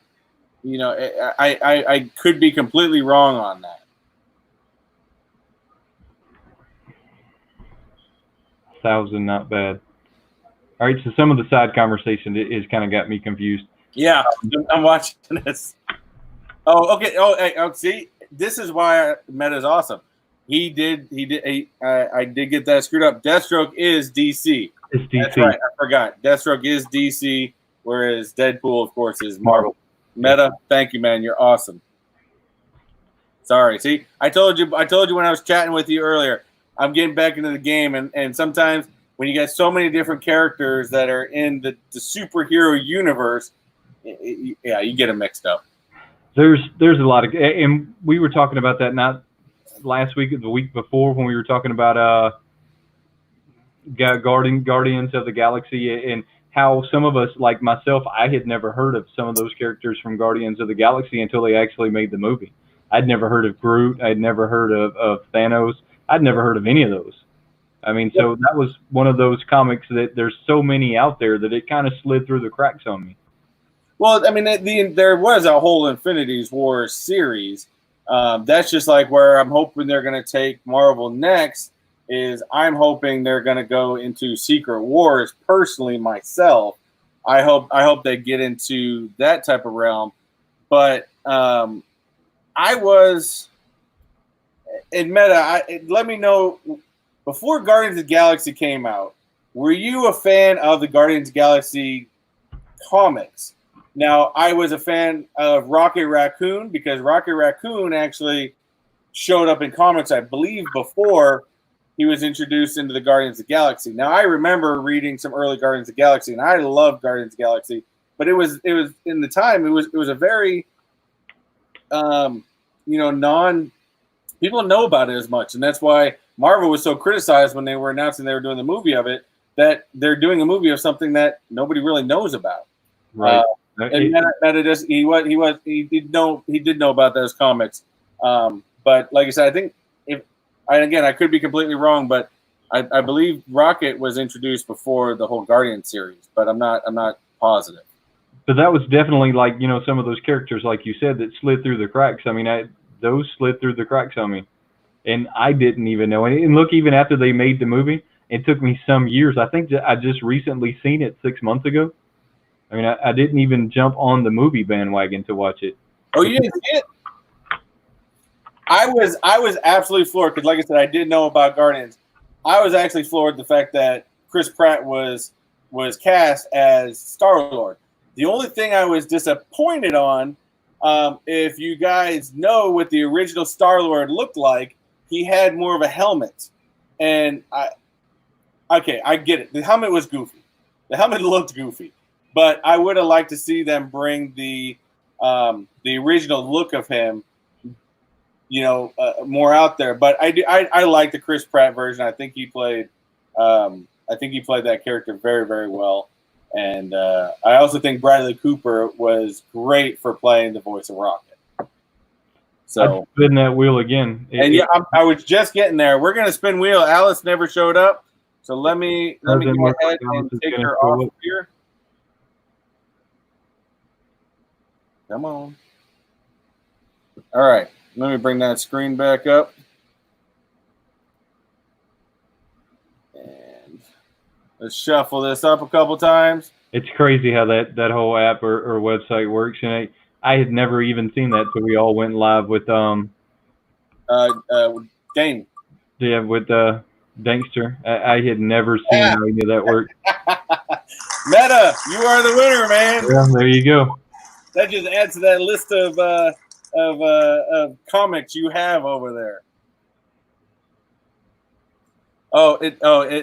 could be completely wrong on that. 1,000, not bad. All right, so some of the side conversation is kind of got me confused. Yeah, I'm watching this. Oh, okay. Oh, see, this is why Meta's awesome. I did get that screwed up. Deathstroke is DC. It's DC. That's right. I forgot. Deathstroke is DC, whereas Deadpool, of course, is Marvel. Meta, thank you, man. You're awesome. Sorry. See, I told you when I was chatting with you earlier, I'm getting back into the game, and sometimes when you get so many different characters that are in the superhero universe, yeah, you get them mixed up. There's a lot of, and we were talking about that not last week, the week before, when we were talking about Guardians of the Galaxy, and how some of us, like myself, I had never heard of some of those characters from Guardians of the Galaxy until they actually made the movie. I'd never heard of Groot. I'd never heard of Thanos. I'd never heard of any of those. I mean, so that was one of those comics that there's so many out there that it kind of slid through the cracks on me. Well, I mean, there was a whole Infinity War series. That's just like where I'm hoping they're going to take Marvel next. Is I'm hoping they're going to go into Secret Wars. Personally, myself, I hope they get into that type of realm. But I was in Meta. Let me know, before Guardians of the Galaxy came out, were you a fan of the Guardians of the Galaxy comics? Now, I was a fan of Rocket Raccoon because Rocket Raccoon actually showed up in comics, I believe, before he was introduced into the Guardians of the Galaxy. Now, I remember reading some early Guardians of the Galaxy, and I loved Guardians of the Galaxy. But it was in the time, it was a very people know about it as much, and that's why Marvel was so criticized when they were announcing they were doing the movie of it, that they're doing a movie of something that nobody really knows about. Right. And he did know about those comics. But like I said, I think I could be completely wrong, but I believe Rocket was introduced before the whole Guardian series, but I'm not positive. But that was definitely, like, some of those characters, like you said, that slid through the cracks. I mean, those slid through the cracks on me, and I didn't even know. And look, even after they made the movie, it took me some years. I think that I just recently seen it 6 months ago. I mean, I didn't even jump on the movie bandwagon to watch it. Oh, you didn't see it? I was absolutely floored because, like I said, I didn't know about Guardians. I was actually floored the fact that Chris Pratt was cast as Star-Lord. The only thing I was disappointed on, if you guys know what the original Star-Lord looked like, he had more of a helmet. And I get it. The helmet was goofy. The helmet looked goofy. But I would have liked to see them bring the original look of him, more out there. But I like the Chris Pratt version. I think he played that character very, very well. And I also think Bradley Cooper was great for playing the voice of Rocket. So I'd spin that wheel again. I was just getting there. We're gonna spin wheel. Alice never showed up, so let me go ahead and take her off here. Come on. All right. Let me bring that screen back up. And let's shuffle this up a couple times. It's crazy how that whole app or website works. And I had never even seen that till we all went live with Dane. Yeah, with Dankster. I had never seen how any of that worked. Meta, you are the winner, man. Yeah, there you go. That just adds to that list of comics you have over there.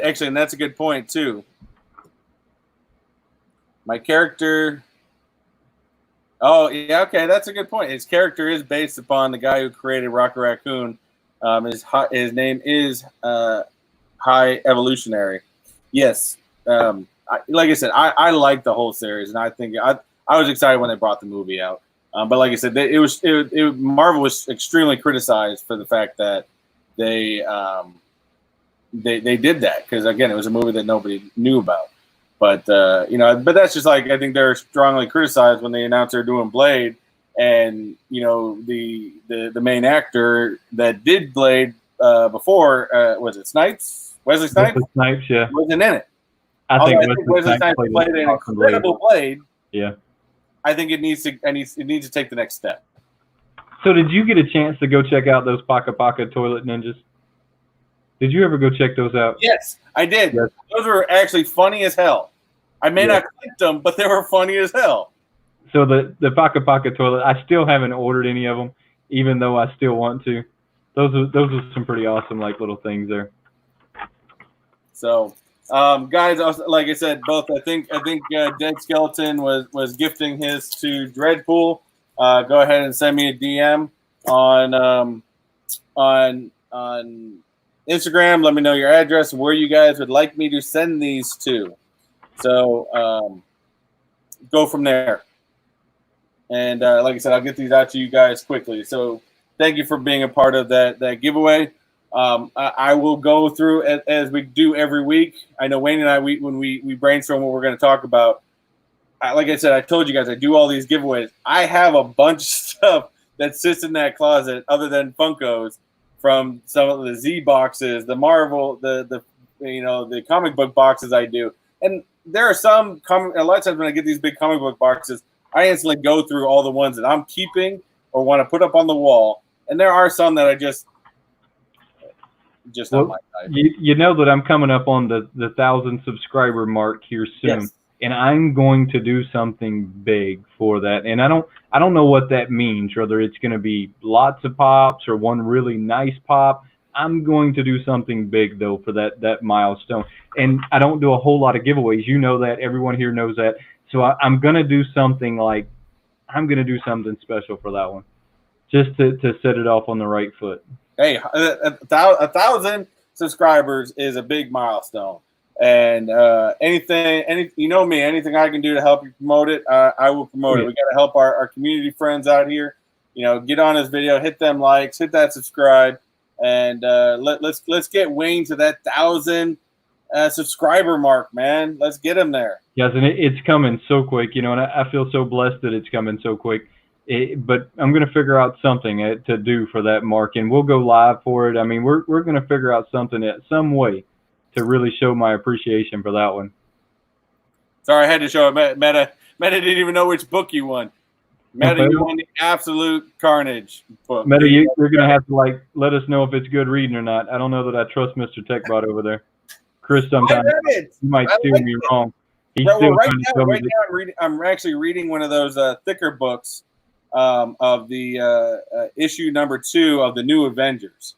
Actually, and that's a good point too. My character. Oh yeah, okay, that's a good point. His character is based upon the guy who created Rocket Raccoon. His name is High Evolutionary. Yes. Like I said, I like the whole series, and I think I was excited when they brought the movie out. But like I said, Marvel was extremely criticized for the fact that they did that because, again, it was a movie that nobody knew about. But but that's just like, I think they're strongly criticized when they announced they're doing Blade, and the main actor that did Blade before, was it Snipes? Wesley Snipes? Wesley Snipes, yeah, wasn't in it. I think Wesley Snipes played an incredible Blade. Yeah. I think it needs to take the next step. So did you get a chance to go check out those Paka Paka Toilet Ninjas? Did you ever go check those out? Yes, I did. Yes. Those were actually funny as hell. I may not click them, but they were funny as hell. So the Paka Paka toilet, I still haven't ordered any of them, even though I still want to. Those are some pretty awesome like little things there. So, guys, also, like I said, both I think Dead Skeleton was gifting his to Dreadpool. Go ahead and send me a DM on Instagram. Let me know your address and where you guys would like me to send these to. So go from there. And like I said, I'll get these out to you guys quickly. So thank you for being a part of that giveaway. I will go through as we do every week. I know Wayne and I, when we brainstorm what we're going to talk about, like I said, I told you guys I do all these giveaways. I have a bunch of stuff that sits in that closet other than Funkos from some of the Z boxes, the Marvel, the comic book boxes I do. And there are some a lot of times when I get these big comic book boxes, I instantly go through all the ones that I'm keeping or want to put up on the wall. And there are some that I just not my type. You know that I'm coming up on the 1,000 subscriber mark here soon. Yes. And I'm going to do something big for that. And I don't know what that means, whether it's going to be lots of pops or one really nice pop. I'm going to do something big, though, for that milestone. And I don't do a whole lot of giveaways. You know that. Everyone here knows that. So I'm going to do something special for that one, just to set it off on the right foot. Hey, 1,000 subscribers is a big milestone. And you know me, anything I can do to help you promote it, I will promote it. We got to help our community friends out here. You know, get on this video, hit them likes, hit that subscribe, and let's get Wayne to that 1,000 subscriber mark, man. Let's get him there. Yes, and it's coming so quick, you know, and I feel so blessed that it's coming so quick. But I'm going to figure out something to do for that mark, and we'll go live for it. I mean, we're going to figure out something, some way, to really show my appreciation for that one. Sorry, I had to show it. Meta didn't even know which book you won. Meta, you won the Absolute Carnage book. Meta, you're going to have to let us know if it's good reading or not. I don't know that I trust Mr. Techbot over there. Chris, sometimes he might steer me wrong. Right now, I'm actually reading one of those thicker books of the issue number 2 of the New Avengers,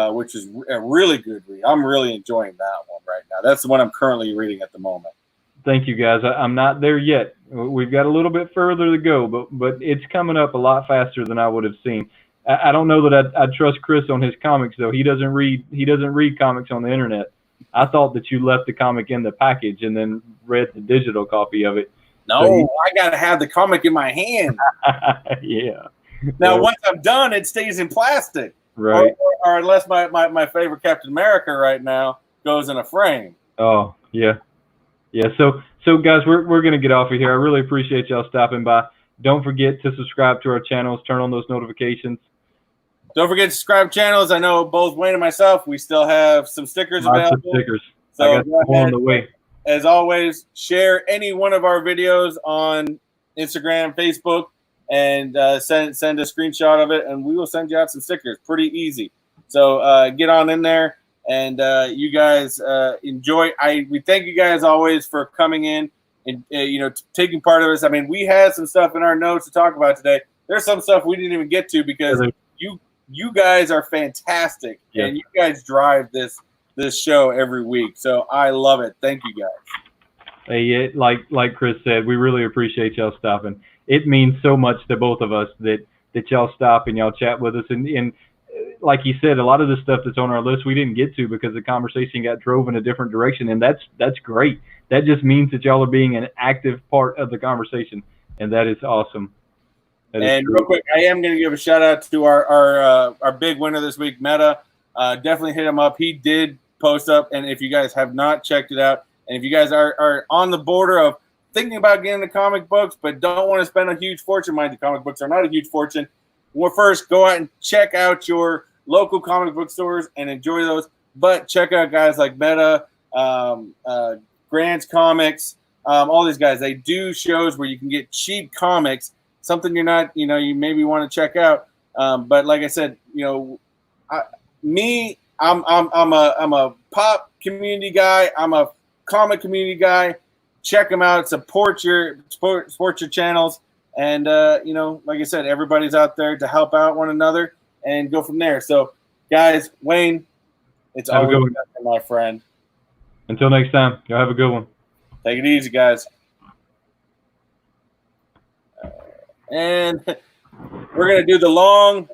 which is a really good read. I'm really enjoying that one right now. That's the one I'm currently reading at the moment. Thank you, guys. I'm not there yet. We've got a little bit further to go, but it's coming up a lot faster than I would have seen. I don't know that I trust Chris on his comics, though. He doesn't read comics on the internet. I thought that you left the comic in the package and then read the digital copy of it. No, I got to have the comic in my hand. Yeah. Now, once I'm done, it stays in plastic. Right. Or unless my favorite Captain America right now goes in a frame. Oh, yeah. Yeah, so guys, we're going to get off of here. I really appreciate y'all stopping by. Don't forget to subscribe to our channels. Turn on those notifications. Don't forget to subscribe to channels. I know both Wayne and myself, we still have some stickers available. Lots of stickers. So I got them on the way. As always, share any one of our videos on Instagram, Facebook, and send a screenshot of it, and we will send you out some stickers. Pretty easy. So get on in there, and you guys enjoy. We thank you guys always for coming in and taking part of this. I mean, we had some stuff in our notes to talk about today. There's some stuff we didn't even get to because you guys are fantastic, and you guys drive this show every week. So I love it. Thank you guys. Hey, like Chris said, we really appreciate y'all stopping. It means so much to both of us that y'all stop and y'all chat with us. And like he said, a lot of the stuff that's on our list we didn't get to because the conversation got drove in a different direction, and that's great. That just means that y'all are being an active part of the conversation, and that is awesome. And real quick, I am going to give a shout out to our big winner this week, Meta. Definitely hit him up. He did post up, and if you guys have not checked it out, and if you guys are on the border of thinking about getting into comic books but don't want to spend a huge fortune, mind you, comic books are not a huge fortune. Well, first, go out and check out your local comic book stores and enjoy those. But check out guys like Meta, Grant's Comics, all these guys. They do shows where you can get cheap comics. Something you maybe want to check out. But like I said, I'm a pop community guy. I'm a comic community guy. Check them out. Support your channels. And, you know, like I said, everybody's out there to help out one another and go from there. So, guys, Wayne, it's Have a always good one. pleasure, my friend. Until next time, y'all have a good one. Take it easy, guys. And we're going to do the long